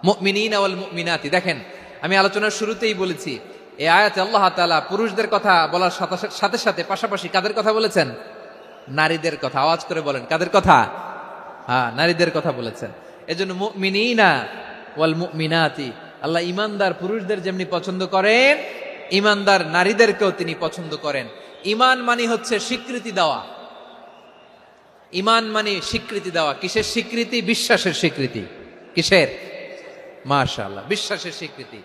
[SPEAKER 1] মুমিনিনা ওয়াল মুমিনাতি, দেখেন আমি আলোচনার শুরুতেই বলেছি এই আয়াতে আল্লাহ তাআলা পুরুষদের কথা বলার সাথে সাথে পাশাপাশি কাদের কথা বলেছেন? নারীদের কথা। আওয়াজ করে বলেন, কাদের কথা? হ্যাঁ, নারীদের কথা বলেছেন। এজন্য মুমিনিনা ওয়াল মুমিনাতি, আল্লাহ ইমানদার পুরুষদের যেমনি পছন্দ করেন, ইমানদার নারীদেরকেও তিনি পছন্দ করেন। ইমান মানে হচ্ছে স্বীকৃতি দেওয়া। ইমান মানে স্বীকৃতি দেওয়া। কিসের স্বীকৃতি? বিশ্বাসের স্বীকৃতি। কিসের? মাশাআল্লাহ, বিশ্বাসের স্বীকৃতি।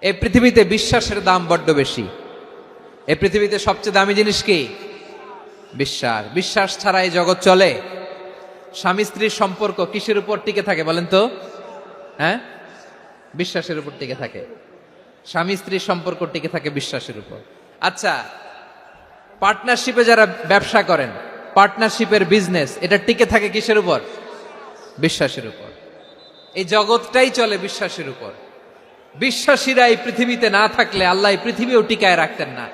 [SPEAKER 1] এই পৃথিবীতে বিশ্বাসের দাম বড্ড বেশি। এই পৃথিবীতে সবচেয়ে দামি জিনিস কি? বিশ্বাস। বিশ্বাস ছাড়া এই জগৎ চলে? স্বামী স্ত্রীর সম্পর্ক কিসের উপর টিকে থাকে বলেন তো? হ্যাঁ, বিশ্বাসের উপর টিকে থাকে। স্বামী স্ত্রীর সম্পর্ক টিকে থাকে বিশ্বাসের উপর। আচ্ছা, পার্টনারশিপে যারা ব্যবসা করেন, পার্টনারশিপের বিজনেস, এটা টিকে থাকে কিসের উপর? বিশ্বাসের উপর। এই জগৎটাই চলে বিশ্বাসের উপর। বিশ্বাসীরা এই পৃথিবীতে না থাকলে আল্লাহ এই পৃথিবীও টিকায় রাখতেন না।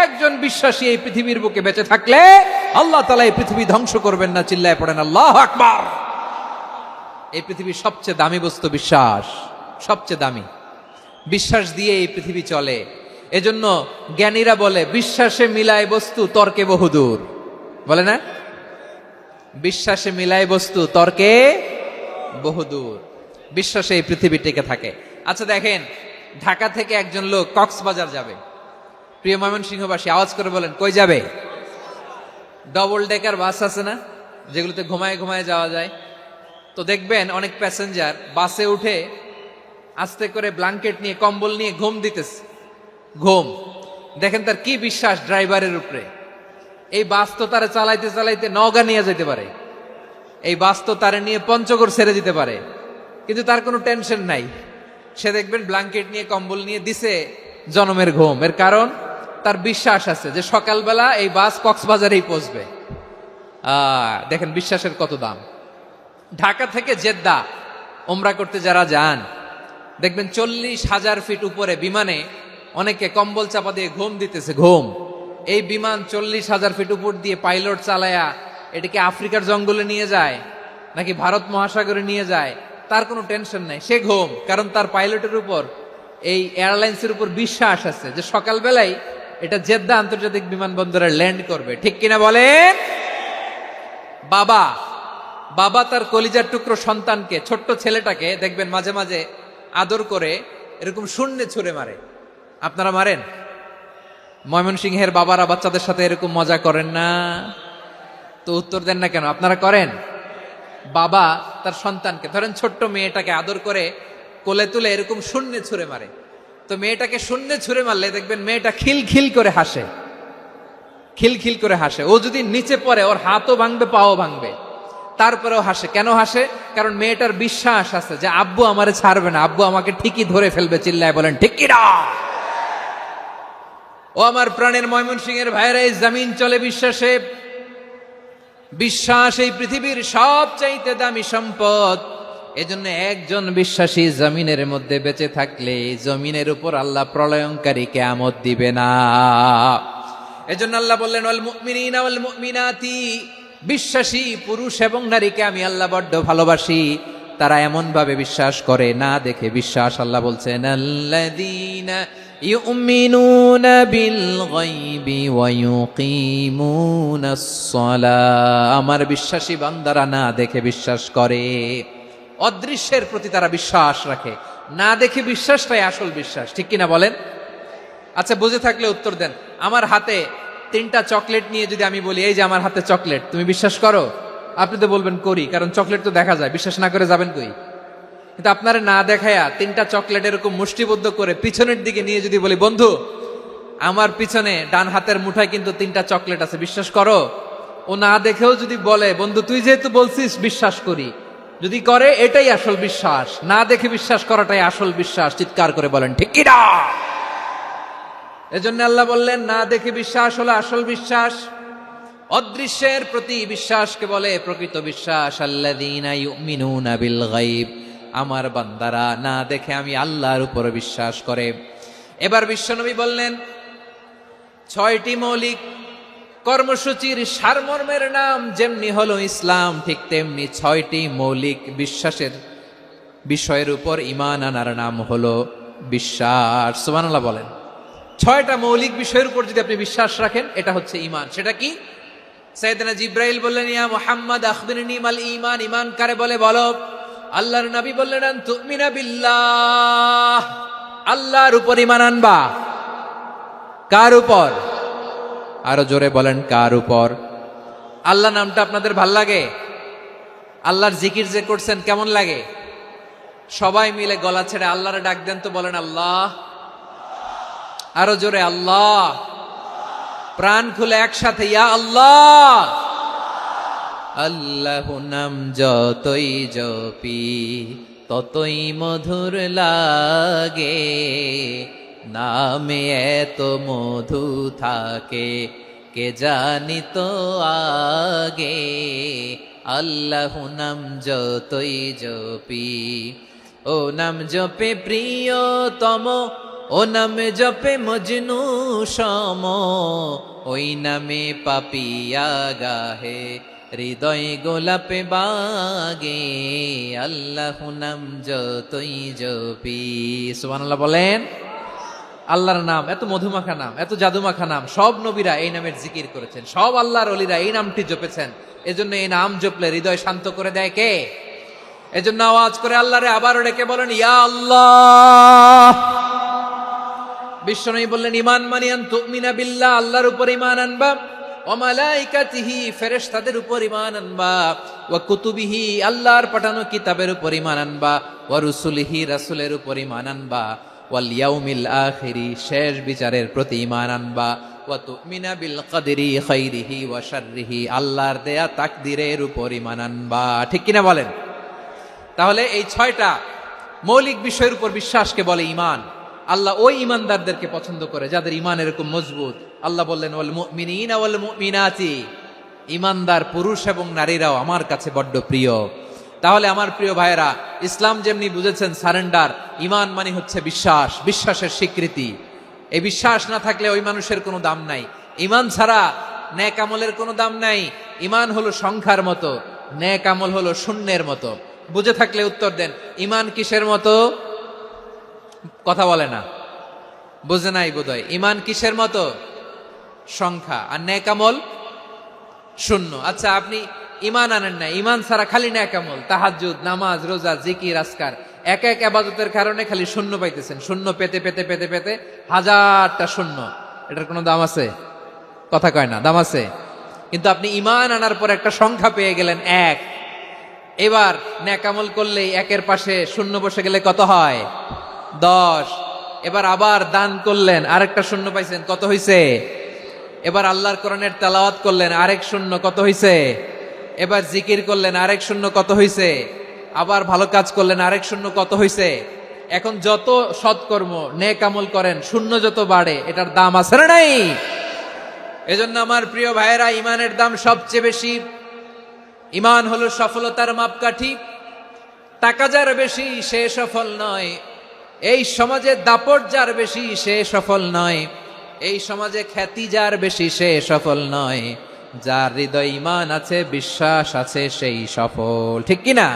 [SPEAKER 1] একজন বিশ্বাসী এই পৃথিবীর বুকে বেঁচে থাকলে আল্লাহ তাআলা এই পৃথিবী ধ্বংস করবেন না। চিল্লায় পড়েন আল্লাহু আকবার। এই পৃথিবীর সবচেয়ে দামি বস্তু বিশ্বাস, সবচেয়ে দামি। বিশ্বাস দিয়ে এই পৃথিবী চলে। এজন্য জ্ঞানীরা বলে বিশ্বাসে মিলায় বস্তু, তর্কে বহুদূর। বলে না? বিশ্বাসে মিলায় বস্তু, তর্কে বহুদূর। বিশ্বাসে এই পৃথিবী টিকে থাকে। আচ্ছা দেখেন, ঢাকা থেকে একজন লোক কক্সবাজার যাবে। প্রিয় ময়মনসিংহবাসী, আওয়াজ করে বলেন কই যাবে? ডবল ডেকার বাস আছে না, যেগুলোতে ঘুমায় ঘুমায় যাওয়া যায়। তো দেখবেন অনেক প্যাসেঞ্জার বাসে উঠে আস্তে করে ব্ল্যাঙ্কেট নিয়ে, কম্বল নিয়ে ঘুম দিতেছে। ঘুম দেখেন তার কি বিশ্বাস ড্রাইভারের উপরে। এই বাস তো তারা চালাইতে চালাইতে নওগাঁ নিয়ে যেতে পারে, এই বাস তো তারা নিয়ে পঞ্চগড় ছেড়ে দিতে পারে, কিন্তু তার কোনো টেনশন নাই। সে দেখবেন ব্ল্যাঙ্কেট নিয়ে, কম্বল নিয়ে দিছে জনমের ঘুম। এর কারণ তার বিশ্বাস আছে যে সকালবেলা এই বাস কক্সবাজারেই পৌঁছবে। দেখেন বিশ্বাসের কত দাম। ঢাকা থেকে জেদ্দা ওমরা করতে যারা যান, দেখবেন 40,000 ফিট উপরে বিমানে অনেকে কম্বল চাপা দিয়ে ঘুম দিতেছে। ঘুম। এই বিমান 40,000 ফিট উপর দিয়ে পাইলট চালায়া এটাকে আফ্রিকার জঙ্গলে নিয়ে যায় নাকি ভারত মহাসাগরে নিয়ে যায়, তার কোনো টেনশন নাই। সে ঘুম, কারণ তার পাইলটের উপর, এই এয়ারলাইন্সের উপর বিশ্বাস আছে যে সকালবেলায় এটা জেদ্দা আন্তর্জাতিক বিমানবন্দরে ল্যান্ড করবে। ঠিক কিনা বলেন? বাবা বাবা তার কলিজার টুকরো সন্তানকে, ছোট্ট ছেলেটাকে দেখবেন মাঝে মাঝে আদর করে এরকম শূন্যে ছুঁড়ে মারে। আপনারা মারেন? ময়মনসিংহের বাবারা বাচ্চাদের সাথে এরকম মজা করেন না? তো উত্তর দেন না কেন? আপনারা করেন? বাবা তার সন্তানকে, ধরেন ছোট্ট মেয়েটাকে আদর করে কোলে তুলে এরকম শূন্যে ছুঁড়ে মারে। তো মেয়েটাকে শূন্যে ছুঁড়ে মারলে দেখবেন মেয়েটা খিলখিল করে হাসে, খিলখিল করে হাসে। ও যদি নিচে পড়ে ওর হাতও ভাঙবে, পাও ভাঙবে, তারপরেও হাসে। কেন হাসে? কারণ মেয়েটার বিশ্বাস আছে যে আব্বু আমারে ছাড়বে না, আব্বু আমাকে ঠিকই ধরে ফেলবে। চিল্লায় বলেন ঠিক কিনা? ও আমার প্রাণের ময়মনসিংহের ভাইরা, এই জমিন চলে বিশ্বাসে। বিশ্বাস এই পৃথিবীর সবচাইতে দামি সম্পদ। এজন্য একজন বিশ্বাসী জমিনের মধ্যে বেঁচে থাকলে জমিনের উপর আল্লাহ প্রলয়ঙ্কারী কিয়ামত দিবে না। এজন্য আল্লাহ বললেন ওয়াল মুমিনিনা ওয়াল মুমিনাতি, বিশ্বাসী পুরুষ এবং নারীকে আমি আল্লাহ বড্ড ভালোবাসি। তারা এমন ভাবে বিশ্বাস করে, না দেখে বিশ্বাস। আল্লাহ বলছেন আল্লাযীনা ইউমিনুনা বিল গায়বি ওয়া ইউকিমুনাস সালাহ। আমার বিশ্বাসী বান্দারা না দেখে বিশ্বাস করে। অদৃশ্যের প্রতি তারা বিশ্বাস রাখে, না দেখে বিশ্বাসটাই আসল বিশ্বাস। ঠিক কিনা বলেন? আচ্ছা, বুঝে থাকলে উত্তর দেন। আমার হাতে 3টা চকলেট নিয়ে যদি আমি বলি এই যে আমার হাতে চকলেট, তুমি বিশ্বাস করো? আপনি তো বলবেন করি, কারণ চকলেট তো দেখা যায়। বিশ্বাস না করে যাবেন কই? কিন্তু আপনারা না দেখায়া 3টা চকলেট এরকম মুষ্টিবদ্ধ করে পিছনের দিকে নিয়ে যদি বলি বন্ধু আমার পিছনে ডান হাতের মুঠায় কিন্তু 3টা চকলেট আছে, বিশ্বাস করো? ও না দেখেও যদি বলে, বন্ধু তুই যেহেতু বলছিস বিশ্বাস করি, যদি করে এটাই আসল বিশ্বাস, না দেখে বিশ্বাস করাটাই আসল বিশ্বাস। চিৎকার করে বলেন ঠিক কি না? এজন্য আল্লাহ বললেন না দেখে বিশ্বাস হলো আসল বিশ্বাস। অদৃশ্যের প্রতি বিশ্বাসকে বলে প্রকৃত বিশ্বাস। আল্লাযীনা ইউমিনুনা বিল গায়ব, আমার বান্দারা না দেখে আমি আল্লাহর উপর বিশ্বাস করে। এবার বিশ্বনবী বললেন 6টি মৌলিক কর্মসূচির সারমর্মের নাম যেমনি হলো ইসলাম, ঠিক তেমনি 6টি মৌলিক বিশ্বাসের বিষয়ের উপর ঈমান আনার নাম হলো বিশ্বাস। সুবহানাল্লাহ বলেন। 6টা মৌলিক বিষয়ের উপর যদি আপনি বিশ্বাস রাখেন, এটা হচ্ছে ঈমান। সেটা কি? সাইয়েদনা জিব্রাইল বললেন, ইয়া মুহাম্মদ আখবিরনি মাল ঈমান, ঈমান কারে বলে বলো। আল্লাহর নবী বললেন, আন তুমিনা বিল্লাহ, আল্লাহর উপর ঈমান আনবা। কার উপর? আরো জোরে বলেন, কার উপর? আল্লাহ নামটা আপনাদের ভাল লাগে? আল্লাহর জিকির যে করছেন কেমন লাগে? সবাই মিলে গলা ছেড়ে আল্লাহরে ডাক দেন তো, বলেন আল্লাহ। আরো জোরে আল্লাহ। প্রাণ খুলে একসাথে ইয়া আল্লাহ। আল্লাহ নাম যতই জপি ততই মধুর লাগে, নামে এত মধু থাকে কে জানি তো আগে। আল্লাহ নাম যতই জপি, ও নাম জপে প্রিয়তম, ও নামে জপে মজনু সম, ওই নামে পাপিয়া গাহে হৃদয় গোলাপে বাগে। আল্লাহ নাম যতই জপি। সুবহানাল্লাহ বলেন। আল্লাহর নাম এত মধুমাখা নাম, এত জাদুমাখা নাম, সব নবীরা এই নামের জিকির করেছেন, সব আল্লাহর ওলিরা এই নামটি জপেছেন। এজন্য এই নাম জপলে হৃদয় শান্ত করে দেয় কে? এজন্য আওয়াজ করে আল্লাহরে আবারও ডেকে বলেন ইয়া আল্লাহ। বিশ্বনবী বললেন ঈমান মানে আন তুমিনা বিল্লাহ, আল্লাহর উপর ঈমান আনবা, ওয়া মালাইকাতিহি, ফেরেশতাদের উপর ঈমান আনবা, ওয়া কুতুবিহি, আল্লাহর পাঠানো কিতাবের উপর ঈমান আনবা, ওয়া রুসুলিহি, রাসূলের উপর ঈমান আনবা, ওয়াল ইয়াউমিল আখিরি, শেষ বিচারের প্রতি ঈমান আনবা, ওয়া তুমিনা বিল কদরি খাইরিহি ওয়া শাররিহি, আল্লাহর দেয়া তাকদীরের উপর ঈমান আনবা। ঠিক কিনা বলেন? তাহলে এই 6টা মৌলিক বিষয়ের উপর বিশ্বাসকে বলে ঈমান। আল্লাহ ওই ঈমানদারদেরকে পছন্দ করে যাদের ঈমান এরকম মজবুত। আল্লাহ বললেন ওয়াল মুমিনিনা ওয়াল মুমিনাতি, ঈমানদার পুরুষ এবং নারীরাও আমার কাছে বড্ড প্রিয়। তাহলে আমার প্রিয় ভাইয়েরা, ইসলাম যেমনি বুঝেছেন সারেন্ডার, ঈমান মানে হচ্ছে বিশ্বাস, বিশ্বাসের স্বীকৃতি। এই বিশ্বাস না থাকলে ওই মানুষের কোনো দাম নাই। ঈমান ছাড়া নেক আমলের কোনো দাম নাই। ঈমান হলো সংখ্যার মতো, নেক আমল হলো শূন্যের মতো। বুঝে থাকলে উত্তর দেন, ঈমান কিসের মতো? কথা বলে না, বুঝে নাই বোধহয়। ঈমান কিসের মতো? সংখ্যা। আর নেক আমল শূন্য। আচ্ছা, আপনি ঈমান আনেন না, ঈমান ছাড়া খালি নেক আমল, তাহাজ্জুদ, নামাজ, রোজা, জিকির, আজকার, এক এক ইবাদতের কারণে খালি শূন্য পাইতেছেন। শূন্য পেতে পেতে পেতে পেতে হাজারটা শূন্য। এটার কোনো দাম আছে? কথা কয় না, দাম আছে। কিন্তু আপনি ঈমান আনার পর একটা সংখ্যা পেয়ে গেলেন, এক। এবার নেক আমল করলেই একের পাশে শূন্য বসে গেলে কত হয়? 10। এবার আবার দান করলেন, আরেকটা শূন্য পাইছেন, কত হইছে? এবার আল্লাহর কোরআনের তেলাওয়াত করলেন, আরেক শূন্য, কত হইছে? এবার জিকির করলেন, আরেক শূন্য, কত হইছে? আবার ভালো কাজ করলেন, আরেক শূন্য, কত হইছে? এখন যত সৎকর্ম নেক আমল করেন, শূন্য যত বাড়ে, এটার দাম আছে না নাই? এজন্য আমার প্রিয় ভাইয়েরা, ঈমানের দাম সবচেয়ে বেশি। ঈমান হলো সফলতার মাপকাঠি। টাকা যার বেশি সে সফল নয়, এই সমাজে দাপট যার বেশি সে সফল নয়, এই সমাজে খ্যাতি যার বেশি সে সফল নয়, যার হৃদয় ঈমান আছে, বিশ্বাস আছে, সেই সফল। ঠিক কিনা?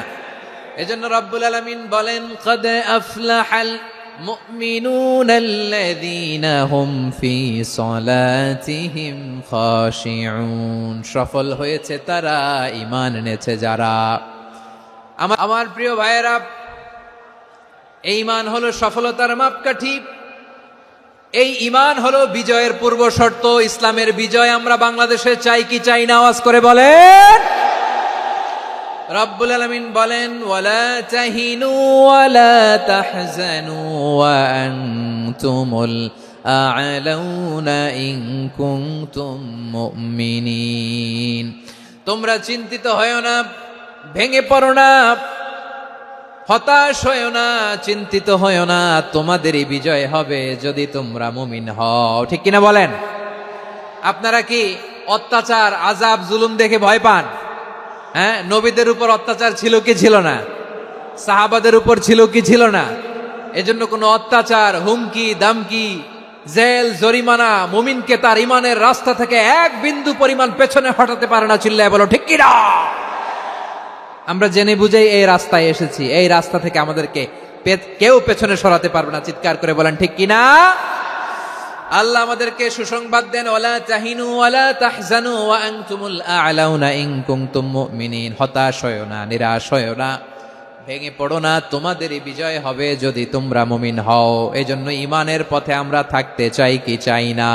[SPEAKER 1] এজন্য রব্বুল আলামিন বলেন, কদ আফলাহাল মুমিনুনাল্লাযীনা হুম ফি সলাতিহিম খাশিউন, সফল হয়েছে তারা, ঈমান এনেছে যারা। আমার প্রিয় ভাইয়েরা, এই ঈমান হলো সফলতার মাপকাঠি। এই ঈমান হলো বিজয়ের পূর্ব শর্ত। ইসলামের বিজয় আমরা বাংলাদেশে চাই কি চাই না? আওয়াজ করে বলেন। রব্বুল আলামিন বলেন, ওয়ালা তাহিনু ওয়ালা তাহজানু ওয়া আনতুমুল আ'লাউনা ইন কুনতুম মুমিনিন। তোমরা চিন্তিত হয়ো না, ভেঙে পড়ো না, হতাশ হয়ো না, চিন্তিত হয়ো না, তোমাদেরই বিজয় হবে যদি তোমরা মুমিন হও। ঠিক কিনা বলেন? আপনারা কি অত্যাচার, আযাব, জুলুম দেখে ভয় পান? হ্যাঁ, নবীদের উপর অত্যাচার ছিল কি ছিল না? সাহাবাদের উপর ছিল কি ছিল না? এজন্য কোনো অত্যাচার, হুমকি, দামকি, জেল, জরিমানা মুমিনকে তার ইমানের রাস্তা থেকে এক বিন্দু পরিমাণ পেছনে হটাতে পারে না। চিল্লায় বলো ঠিক কিনা? আমরা জেনে বুঝেই এই রাস্তায় এসেছি, এই রাস্তা থেকে আমাদেরকে কেউ পেছনে সরাতে পারবে না। চিৎকার করে বলেন ঠিক কিনা? আল্লাহ আমাদেরকে সুসংবাদ দেন, ওয়ালা তাহিনু ওয়ালা তাহজানু ওয়া আনতুমুল আ'লাউনা ইন কুনতুম মুমিনিন। হতাশ হয়ো না, নিরাশ হয়ো না, ভেঙে পড়ো না, তোমাদেরই বিজয় হবে যদি তোমরা মুমিন হও। এজন্য ইমানের পথে আমরা থাকতে চাই কি চাই না?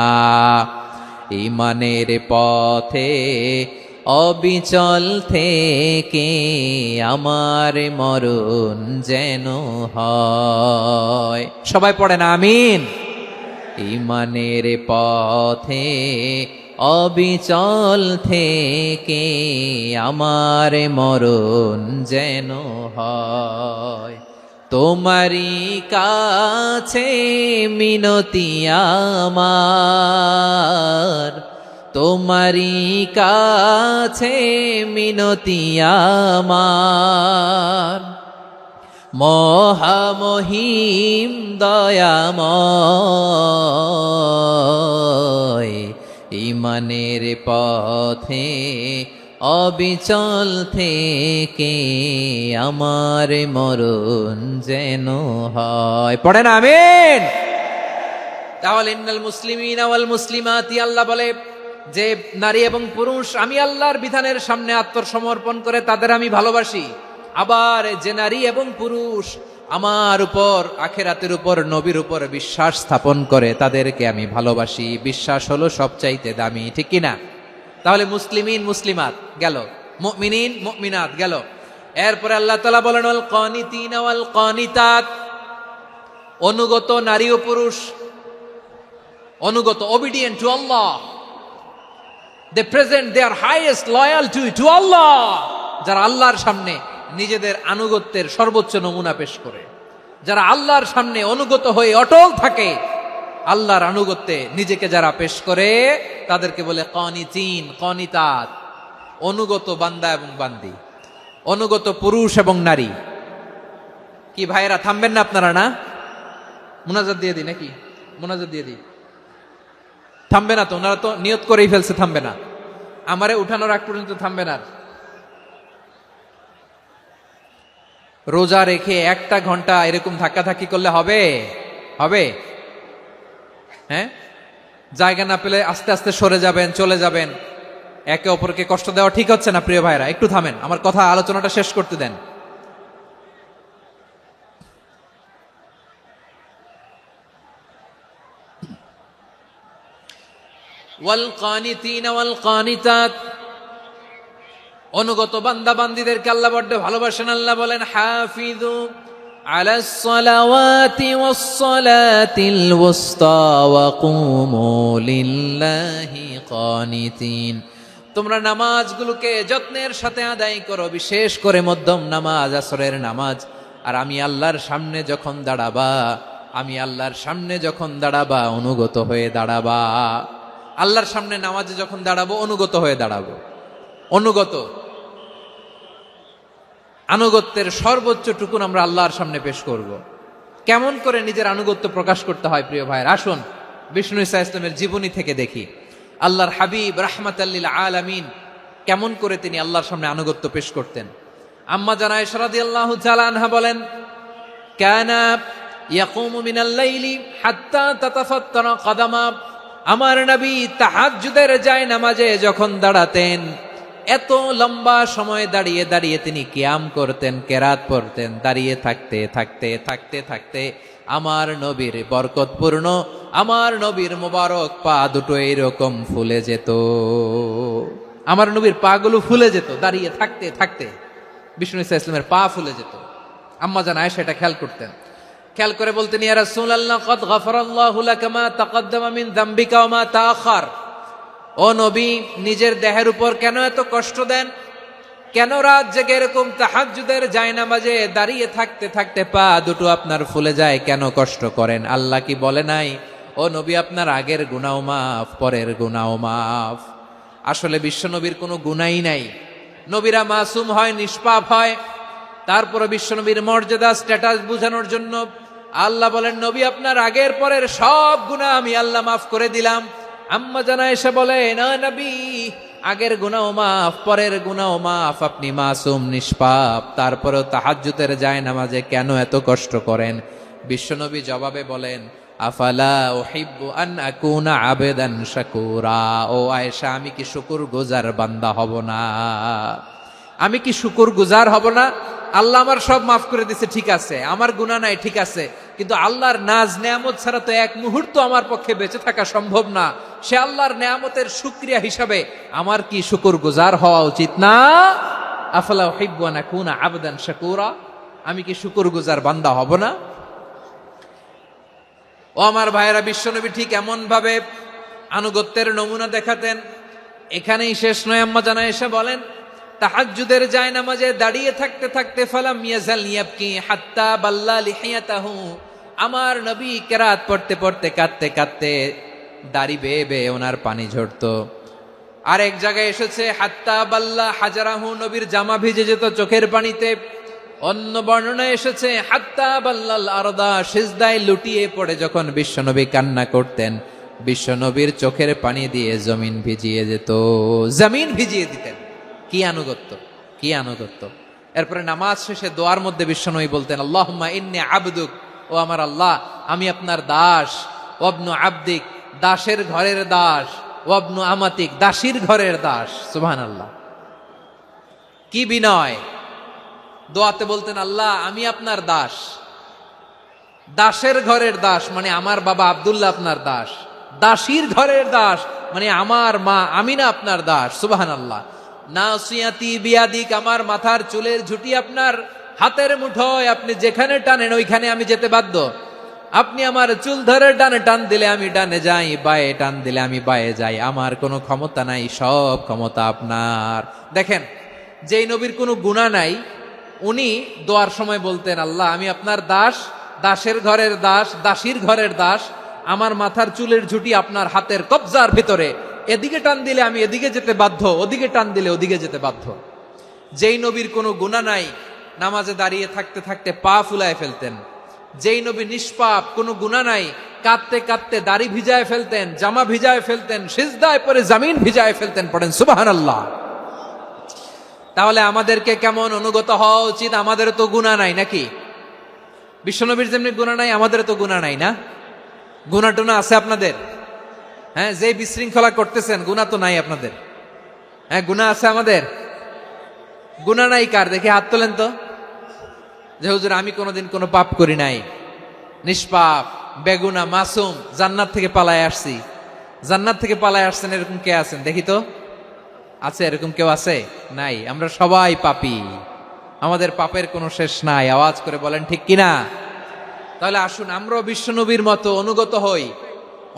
[SPEAKER 1] ইমানের পথে অবিচল থেকে আমার মরণ যেন হয়। সবাই পড়েন আমিন। ইমানের পথে অবিচল থেকে আমার মরণ যেন হয়। তোমারই কাছে মিনতি আমার, তোমারই কাছে মিনতি আমার, মহামহিম দয়াময়। ইমানের পথে অবিচল থেকে আমার মরণ যেন হয়। পড়েন আমিন। তাহলে ইন্নাল মুসলিমিনা ওয়াল মুসলিমাতি, আল্লাহ বলে যে নারী এবং পুরুষ আমি আল্লাহর বিধানের সামনে আত্মসমর্পণ করে তাদের আমি ভালোবাসি। আবার যে নারী এবং পুরুষ আমার উপর, আখিরাতের উপর, নবীর উপর বিশ্বাস স্থাপন করে তাদেরকে আমি ভালোবাসি। বিশ্বাস হলো সবচাইতে দামি। ঠিক কিনা? তাহলে মুসলিমিন মুসলিমাত গেল, মুমিনিন মুমিনাত গেল। এরপরে আল্লাহ তাআলা বলেন ওয়াল কানিতিনা ওয়াল কানিতাত, অনুগত নারী ও পুরুষ, অনুগত, obedient to Allah, they present their highest loyalty to Allah, যারা আল্লাহর সামনে নিজেদের আনুগত্যের সর্বোচ্চ নমুনা পেশ করে, যারা আল্লাহর সামনে অনুগত হয়ে অটল থাকে, আল্লাহর আনুগত্যে নিজেকে যারা পেশ করে তাদেরকে বলে কানিতিন, কানিতাত, অনুগত বান্দা এবং বান্দি, অনুগত পুরুষ এবং নারী। কি ভাইয়েরা থামবেন না আপনারা? না, মুনাজাত দিয়ে দিই নাকি? মুনাজাত দিয়ে দিই। থামবে না তো? ওনারা তো নিয়ত করেই ফেলছে থামবে না। আমারে উঠানোর আগ পর্যন্ত থামবে না। রোজা রেখে 1টা ঘন্টা এরকম ধাক্কাধাক্কি করলে হবে? হবে? হ্যাঁ, জায়গা না পেলে আস্তে আস্তে সরে যাবেন, চলে যাবেন। একে অপরকে কষ্ট দেওয়া ঠিক হচ্ছে না। প্রিয় ভাইরা একটু থামেন, আমার কথা, আলোচনাটা শেষ করতে দেন। ওয়াল কানিতিনা ওয়াল কানিতাত, অনুগত বান্দা বান্দীদেরকে আল্লাহ বড্ড ভালোবাসেন। আল্লাহ বলেন হাফিজু আলাস সালাওয়াতি ওয়াস সালাতিল ওয়াসতা ওয়া কুমু লিল্লাহি কানিতিন। তোমরা নামাজগুলোকে যত্নের সাথে আদায় করো, বিশেষ করে মধ্যম নামাজ, আসরের নামাজ। আর আমি আল্লাহর সামনে যখন দাঁড়াবা, আমি আল্লাহর সামনে যখন দাঁড়াবা অনুগত হয়ে দাঁড়াবা। আল্লাহর সামনে নামাজে যখন দাঁড়াবো অনুগত হয়ে দাঁড়াবো। অনুগত, আনুগত্যের সর্বোচ্চ টুকুন আমরা আল্লাহর সামনে পেশ করব। কেমন করে নিজের আনুগত্য প্রকাশ করতে হয় প্রিয় ভাইয়ের, আসুন বিষ্ণু ঈসা ইসলামের জীবনী থেকে দেখি। আল্লাহর হাবিব রাহমাতাল লিল আলামিন কেমন করে তিনি আল্লাহর সামনে আনুগত্য পেশ করতেন। আম্মা জানা আয়েশা রাদিয়াল্লাহু তাআলা আনহা বলেন, কানা ইয়াকুমু মিনাল লাইলি হাত্তা তাতাফাত্তারা কদামা। আমার নবী তাহাজ্জুদের যায় নামাজে যখন দাঁড়াতেন, এত লম্বা সময় দাঁড়িয়ে দাঁড়িয়ে তিনি কিয়াম করতেন, কেরাত পড়তেন। দাঁড়িয়ে থাকতে থাকতে থাকতে থাকতে আমার নবীর বরকতপূর্ণ, আমার নবীর মোবারক পা দুটো এইরকম ফুলে যেত। আমার নবীর পা গুলো ফুলে যেত দাঁড়িয়ে থাকতে থাকতে। বিষ্ণু ঈসা ইসলামের পা ফুলে যেত। আম্মা জান আয়েশা এটা খেয়াল করতেন। খেয়াল করে বলতেন, ইয়া রাসূলুল্লাহ ক্বাদ গাফারাল্লাহু লাকা মা তাকাদ্দামা মিন যামবিকা ওয়া মা তাআখার। ও নবী, নিজের দেহের উপর কেন এত কষ্ট দেন? কেন রাত জেগে এরকম তাহাজ্জুদের জায়নামাজে দাঁড়িয়ে থাকতে থাকতে পা দুটো আপনার ফুলে যায়, কেন কষ্ট করেন? আল্লাহ কি বলে নাই, ও নবী আপনার আগের গুনাহ মাফ, পরের গুনাহ মাফ? আসলে বিশ্বনবীর কোনো গুনাহই নাই। নবীরা মাসুম হয়, নিষ্পাপ হয়। তারপরে বিশ্বনবীর মর্যাদা, স্ট্যাটাস বোঝানোর জন্য আল্লাহ বলেন, নবী আপনার আগের পরের সব গুনাহ আমি আল্লাহ মাফ করে দিলাম। আম্মা জানা এসে বলে, না নবী, আগের গুনাহ মাফ, পরের গুনাহ মাফ, আপনি মাসুম, নিষ্পাপ, তারপরেও তাহাজ্জুদের জায়নামাজে কেন এত কষ্ট করেন? বিশ্বনবী জবাবে বলেন, আফালা উহিব্বু আন আকুনা আবেদান শাকুরা। ও আয়েশা, আমি কি শুকরগুজার বান্দা হব না? আমি কি শুকরগুজার হব না? আল্লাহ আমার সব মাফ করে দিছে, ঠিক আছে, আমার গুনাহ নাই, ঠিক আছে, কিন্তু আল্লাহর নাজ নেয়ামত ছাড়া তো এক মুহূর্ত আমার পক্ষে বেঁচে থাকা সম্ভব না। সে আল্লাহর নেয়ামতের শুকরিয়া হিসাবে আমার কি শুকরগুজার হওয়া উচিত না? আফালা উহিব্বু আন আকুনা আবদান শাকুরা। আমি কি শুকরগুজার বান্দা হব না? ও আমার ভাইয়েরা, বিশ্বনবী ঠিক এমন ভাবে আনুগত্যের নমুনা দেখাতেন। এখানেই শেষ নয়, আম্মা জানা এসে বলেন, তাহাজ্জুদের জায়নামাজে দাঁড়িয়ে থাকতে থাকতে ফালাম ইয়াজাল ইয়াবকি হাত্তা বাল্লা লিহিয়াতাহু। আমার নবী কেরাত পড়তে পড়তে কাঁদতে কাঁদতে দাড়ি বেয়ে বেয়ে ওনার পানি ঝরতো। আর এক জায়গায় এসেছে হাত্তা বাল্লা হাজারাহু, নবীর জামা ভিজে যেত চোখের পানিতে। অন্য বর্ণনায় এসেছে হাত্তা বাল্লাল আরদা, সিজদায় লুটিয়ে পড়ে যখন বিশ্বনবী কান্না করতেন, বিশ্বনবীর চোখের পানি দিয়ে জমিন ভিজিয়ে যেত, জমিন ভিজিয়ে দিতেন। কি আনুগত্য, কি আনুগত্য! এরপরে নামাজ শেষে দোয়ার মধ্যে বিশ্বনবী বলতেন, আল্লাহুম্মা ইন্নী আবদুক, ও আমার আল্লাহ, আমি আপনার দাস। ওয়াবনু আবদিক, দাসের ঘরের দাস। ওয়াবনু আমাতিক, দাসীর ঘরের দাস। সুবহানাল্লাহ, কি বিনয়! দোয়াতে বলতেন, আল্লাহ আমি আপনার দাস। দাসের ঘরের দাস মানে আমার বাবা আব্দুল্লাহ আপনার দাস। দাসীর ঘরের দাস মানে আমার মা আমিনা আপনার দাস। সুবহানাল্লাহ। নাসিয়াতি বিয়াদিক, আমার মাথার চুলের ঝুঁটি আপনার হাতের মুঠোয়, আপনি যেখানে টানেন ওইখানে আমি যেতে বাধ্য। আপনি আমার চুল ধরে ডানে টান দিলে আমি ডানে যাই, বায়ে টান দিলে আমি বায়ে যাই, আমার কোনো ক্ষমতা নাই, সব ক্ষমতা আপনার। দেখেন, যেই নবীর কোনো গুনাহ নাই, উনি দোয়ার সময় বলতেন, আল্লাহ আমি আপনার দাস, দাসের ঘরের দাস, দাসীর ঘরের দাস, আমার মাথার চুলের ঝুঁটি আপনার হাতের কবজার ভিতরে, এদিকে টান দিলে আমি এদিকে যেতে বাধ্য, ওদিকে টান দিলে ওদিকে যেতে বাধ্য। যেই নবীর কোনো গুনাহ নাই, নামাজে দাঁড়িয়ে থাকতে থাকতে পা ফুলায় ফেলতেন। যেই নবী নিষ্পাপ, কোনো গুনাহ নাই, কাঁদতে কাঁদতে দাড়ি ভিজায় ফেলতেন, জামা ভিজায় ফেলতেন, সিজদায় পরে জমিন ভিজায় ফেলতেন। পড়েন সুবহানাল্লাহ। তাহলে আমাদেরকে কেমন অনুগত হওয়া উচিত? আমাদের তো গুনাহ নাই নাকি? বিশ্বনবীর যেমনি গুনাহ নাই, আমাদের তো গুনাহ নাই না? গুনাহ টুনা আছে আপনাদের? হ্যাঁ, যে বিশৃঙ্খলা করতেছেন, গুনাহ তো নাই আপনাদের? হ্যাঁ, গুনাহ আছে আমাদের? গুনাহ নাই কার? দেখি হাত তোলেন তো, যে হুজুর আমি কোনোদিন কোনো পাপ করি নাই, নিষ্পাপ, বেগুনা, মাসুম, জান্নাত থেকে পালায় আসছি। জান্নাত থেকে পালায় আসছেন এরকম কে আছেন দেখি তো? আছে এরকম কেউ? আছে? নাই। আমরা সবাই পাপী, আমাদের পাপের কোনো শেষ নাই। আওয়াজ করে বলেন ঠিক কিনা? তাহলে আসুন আমরাও বিশ্বনবীর মতো অনুগত হই,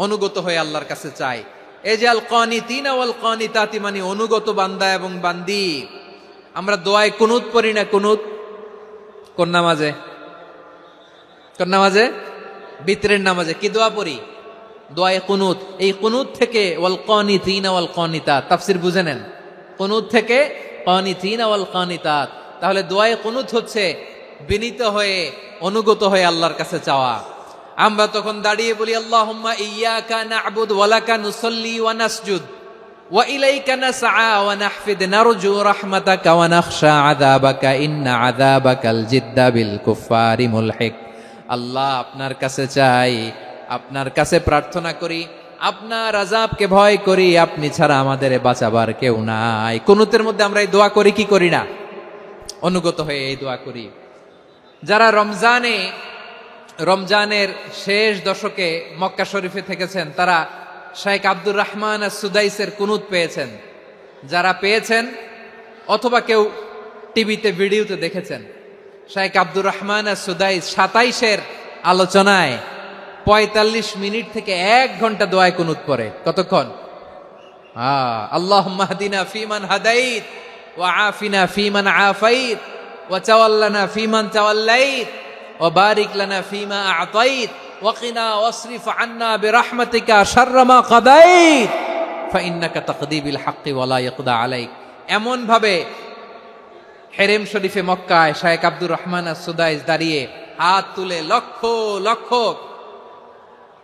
[SPEAKER 1] অনুগত হয়ে আল্লাহর কাছে চাই। এই যে আল কানিতিনা ওয়াল কানিতাতি, মানে অনুগত বান্দা এবং বান্দি। আমরা দোয়ায় কুনুত পড়ি না? কুনুত কোন নামাজে? কোন নামাজে? বিতরের নামাজে কি দোয়া পড়ি? দোয়ায়ে কুনুত। এই কুনুত থেকে ওয়াল কানিতিনা ওয়াল কানিতাত, তাফসীর বুঝে নেন। কুনুত থেকে কানিতিনা ওয়াল কানিতাত। তাহলে দোয়ায়ে কুনুত হচ্ছে বিনীত হয়ে, অনুগত হয়ে আল্লাহর কাছে চাওয়া। আমরা তখন দাঁড়িয়ে বলি, আল্লাহুম্মা ইয়্যাকা না'বুদু ওয়া লাকা নুসাল্লি ওয়া নাসজুদ ওয়া ইলাইকা নাসআ ওয়া নাহফিদ নারজু রাহমাতাকা ওয়া নাখশা আযাবাকা ইন্না আযাবাকাল জিদ্দা বিল কুফফারি মুলহিক। আল্লাহ আপনার কাছে চাই, আপনার কাছে প্রার্থনা করি, আপনার আযাবকে ভয় করি, আপনি ছাড়া আমাদের বাঁচাবার কেউ নাই। কুনুতের মধ্যে আমরা এই দোয়া করি কি করি না? অনুগত হয়ে এই দোয়া করি। যারা রমজানের শেষ দশকে মক্কা শরীফে থেকেছেন, তারা শেখ আব্দুর রহমান সুদাইসের কুনুত পেয়েছেন। যারা পেয়েছেন অথবা কেউ টিভিতে ভিডিওতে দেখেছেন, শেখ আব্দুর রহমান সুদাইস 27-এর আলোচনায় ৪৫ মিনিট থেকে ১ ঘন্টা দোয়ায় কুনুত পড়ে। কতক্ষণ? আল্লাহুম্মা হদিনা ফিমান হাদাইত ওয়া আফিনা ফিমান আফাইত ওয়া তাওয়াল্লানা ফিমান তাওয়াল্লাইত ওয়া বারিক লানা ফিমা আ'তাইত ওয়া কিনা ওয়াসরিফ আন্না বিরহমাতিকা শাররা মা কাদাইত ফাইন্নাকা তাকদি বিল হাক্কি ওয়া লা ইয়াকদা আলাইক। এমন ভাবে হেরেম শরীফে মক্কায় শায়েখ আব্দুর রহমান আস-সুদাইস দাঁড়িয়ে হাত তুলে লক্ষ লক্ষ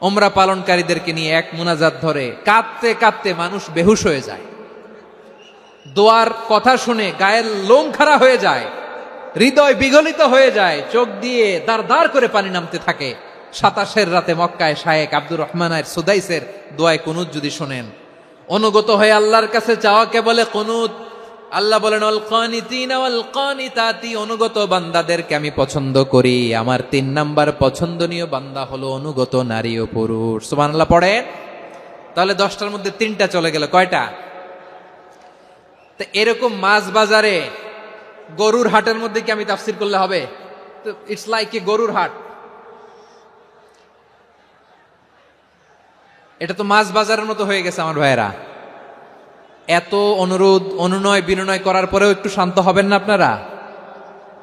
[SPEAKER 1] উমরা পালনকারীদেরকে নিয়ে এক মুনাজাত ধরে কাঁদতে কাঁদতে মানুষ বেহুশ হয়ে যায়। দোয়ার কথা শুনে গায়ের লোম খাড়া হয়ে যায়, হৃদয় বিগলিত হয়ে যায়, চোখ দিয়ে দাঁড় দাঁড় করে পানি নামতে থাকে। ২৭ রাতে মক্কায় শায়েখ আব্দুর রহমান আস-সুদাইসের দোয়ায় কুনুত যদি শোনেন, অনুগত হয়ে আল্লাহর কাছে চাওয়াকে বলে কুনুত। আল্লাহ বলেন আল কানিতিনা ওয়াল কানিতাতি, অনুগত বান্দাদেরকে আমি পছন্দ করি। আমার ৩ নাম্বার পছন্দনীয় বান্দা হলো অনুগত নারী ও পুরুষ। সুবহানাল্লাহ পড়েন। তাহলে 10টার মধ্যে 3টা চলে গেল, কয়টা? তো এরকম মাছ বাজারে গরুর হাটের মধ্যে কি আমি তাফসীর করলে হবে? তো ইটস লাইক এ গরুর হাট। এটা তো মাছ বাজারের মতো হয়ে গেছে আমার ভাইয়েরা। এত অনুরোধ অনুনয় বিনয় করার পরেও একটু শান্ত হবেন না আপনারা?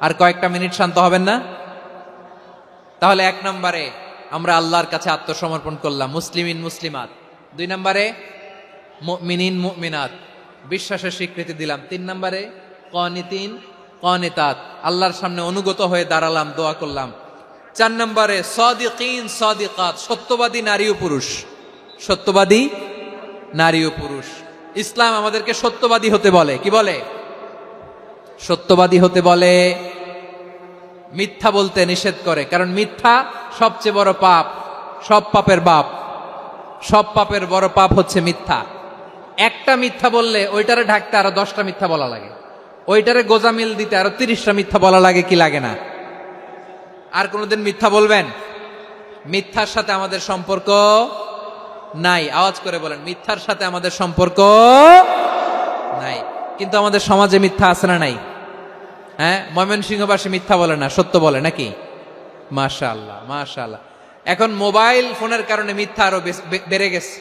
[SPEAKER 1] আর কয়েকটা মিনিট শান্ত হবেন না? তাহলে 1 নম্বরে আমরা আল্লাহর কাছে আত্মসমর্পণ করলাম, মুসলিমিন মুসলিমাত। 2 নম্বরে মুমিনিন মুমিনাত, বিশ্বাসের স্বীকৃতি দিলাম। 3 নম্বরে কানিতিন কানিতাত, আল্লাহর সামনে অনুগত হয়ে দাঁড়ালাম, দোয়া করলাম। 4 নম্বরে সাদিকিন সাদিকাত, সত্যবাদী নারী ও পুরুষ। সত্যবাদী নারী ও পুরুষ। ইসলাম আমাদেরকে সত্যবাদী হতে বলে। কি বলে? সত্যবাদী হতে বলে। মিথ্যা বলতে নিষেধ করে, কারণ মিথ্যা সবচেয়ে বড় পাপ, সব পাপের বাপ। সব পাপের বড় পাপ হচ্ছে মিথ্যা। একটা মিথ্যা বললে ওইটারে ঢাকতে আরো 10টা মিথ্যা বলা লাগে, ওইটারে গোজামিল দিতে আরো 30টা মিথ্যা বলা লাগে, কি লাগে না? আর কোনোদিন মিথ্যা বলবেন? মিথ্যার সাথে আমাদের সম্পর্ক নাই। আওয়াজ করে বলেন, মিথ্যার সাথে আমাদের সম্পর্ক নাই। কিন্তু আমাদের সমাজে মিথ্যা আছে না নাই? হ্যাঁ, ময়মনসিংহবাসী মিথ্যা বলে না, সত্য বলে নাকি? মাশাআল্লাহ মাশাআল্লাহ। এখন মোবাইল ফোনের কারণে মিথ্যা আরো বেড়ে গেছে।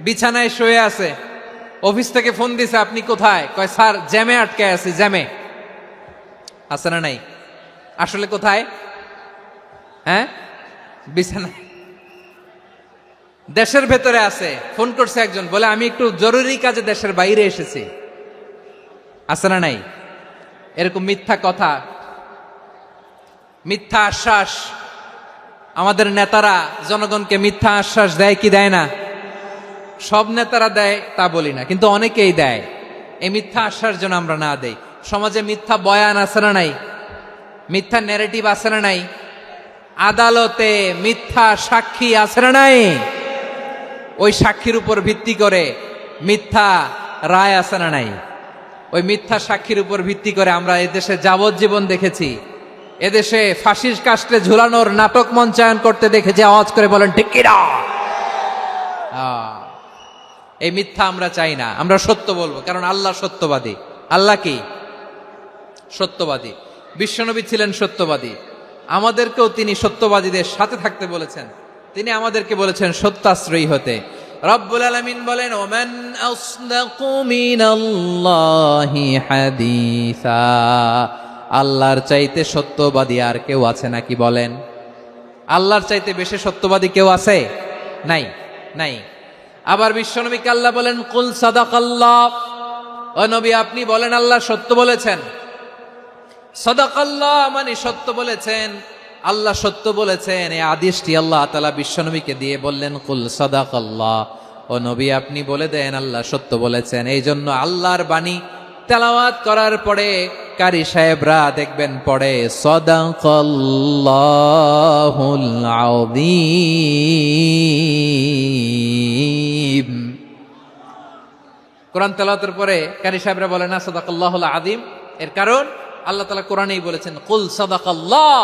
[SPEAKER 1] বিছানায় শুয়ে আছে, অফিস থেকে ফোন দিছে, আপনি কোথায়? কয় স্যার জ্যামে আটকে আছি। জ্যামে আছে না নাই? আসলে কোথায়? হ্যাঁ, বিছানায়। দেশের ভেতরে আছে, ফোন করছে একজন, বলে আমি একটু জরুরি কাজে দেশের বাইরে এসেছি। আছে না নাই? এরকম মিথ্যা কথা, মিথ্যা আশ্বাস। আমাদের নেতারা জনগণকে মিথ্যা আশ্বাস দেয় কি দেয় না? সব নেতারা দেয় তা বলি না, কিন্তু অনেকেই দেয়। এই মিথ্যা আশ্বাস যেন আমরা না দেই। সমাজে মিথ্যা বয়ান আছে না নাই? মিথ্যা ন্যারেটিভ আছে না নাই? আদালতে মিথ্যা সাক্ষী আছে না নাই? ওই সাক্ষীর উপর ভিত্তি করে মিথ্যা রায় আছে না নাই? ওই মিথ্যা সাক্ষীর উপর ভিত্তি করে আমরা এদেশে যাবজ্জীবন দেখেছি, এদেশে ফাঁসির কাস্টে ঝুলানোর নাটক মঞ্চায়ন করতে দেখেছি। আওয়াজ করে বলেন ঠিক কি না? এই মিথ্যা আমরা চাই না, আমরা সত্য বলবো, কারণ আল্লাহ সত্যবাদী। আল্লাহ কি? সত্যবাদী। বিশ্বনবী ছিলেন সত্যবাদী, আমাদেরকেও তিনি সত্যবাদীদের সাথে থাকতে বলেছেন। তিনি আমাদেরকে বলেছেন সত্যাশ্রয়ী হতে। রব্বুল আলামিন বলেন ওমান আসদাকু মিনাল্লাহি হাদিসা, আল্লাহর চাইতে সত্যবাদী আর কেউ আছে নাকি বলেন? আল্লাহর চাইতে বেশি সত্যবাদী কেউ আছে? নাই, নাই। আবার বিশ্বনবীকে আল্লাহ বলেন কুল সাদাকাল্লাহ, ও নবী আপনি বলেন আল্লাহ সত্য বলেছেন। সাদাকাল্লাহ মানে সত্য বলেছেন, আল্লাহ সত্য বলেছেন। এই আদেশটি আল্লাহ তাআলা বিশ্বনবীকে দিয়ে বললেন কুল সাদাকাল্লাহ, ও নবী আপনি বলে দেন আল্লাহ সত্য বলেছেন। এই জন্য আল্লাহর বাণী তেলাওয়াত করার পরে কারি সাহেবরা দেখবেন পড়ে সাদাকাল্লাহুল আযীম। কোরআন তেলাওয়াতের পরে কারি সাহেবরা বলে না সাদাকাল্লাহুল আযীম, এর কারণ আল্লাহ তাআলা কোরআনেই বলেছেন কুল সাদাকাল্লাহ,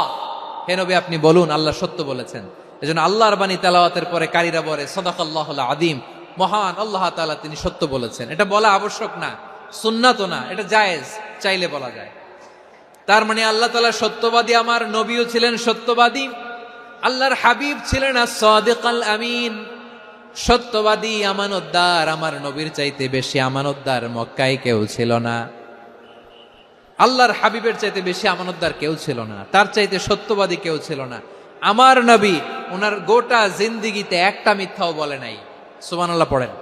[SPEAKER 1] হে নবী আপনি বলুন আল্লাহ সত্য বলেছেন। এজন্য আল্লাহর বাণী তেলাওয়াতের পরে কারীরা বলে সাদাকাল্লাহুল আযীম, মহান আল্লাহ তাআলা তিনি সত্য বলেছেন। এটা বলা আবশ্যক না, সুন্নাতও না, এটা জায়েজ, চাইলে বলা যায়। তার মানে আল্লাহ তাআলা সত্যবাদী, আমার নবীও ছিলেন সত্যবাদী। আল্লাহর হাবিব ছিলেন as-সাদিক আল-আমিন, সত্যবাদী, আমানতদার। আমার নবীর চাইতে বেশি আমানতদার মক্কায় কেউ ছিল না। আল্লাহর হাবিবের চাইতে বেশি আমানতদার কেউ ছিল না, তার চাইতে সত্যবাদী কেউ ছিল না। আমার নবী ওনার গোটা জিন্দিগিতে একটা মিথ্যাও বলে নাই। সুবহানাল্লাহ পড়েন।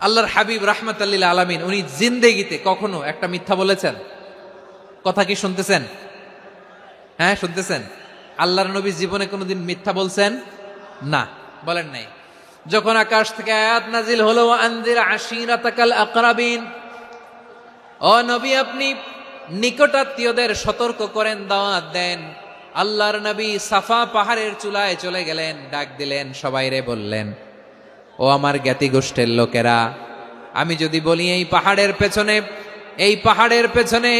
[SPEAKER 1] আল্লাহর হাবিব রাহমাতাল লিল আলামিন উনি জিন্দেগিতে কখনো একটা মিথ্যা বলেছেন? কথা কি শুনতেছেন? হ্যাঁ, শুনতেছেন? আল্লাহর নবী জীবনে কোনোদিন মিথ্যা বলছেন? না, বলেন নাই। যখন আকাশ থেকে আয়াত নাজিল হলো, আনজির আশিরাতাকাল আকরাবিন, ও নবী আপনি নিকটাত্মীয়দের সতর্ক করেন, দাওয়াত দেন। আল্লাহর নবী সাফা পাহাড়ের চূড়ায় চলে গেলেন, ডাক দিলেন, সবাইরে বললেন, ও আমার জ্ঞাতি গোষ্ঠীর লোকেরা, আমি যদি বলি এই পাহাড়ের পেছনে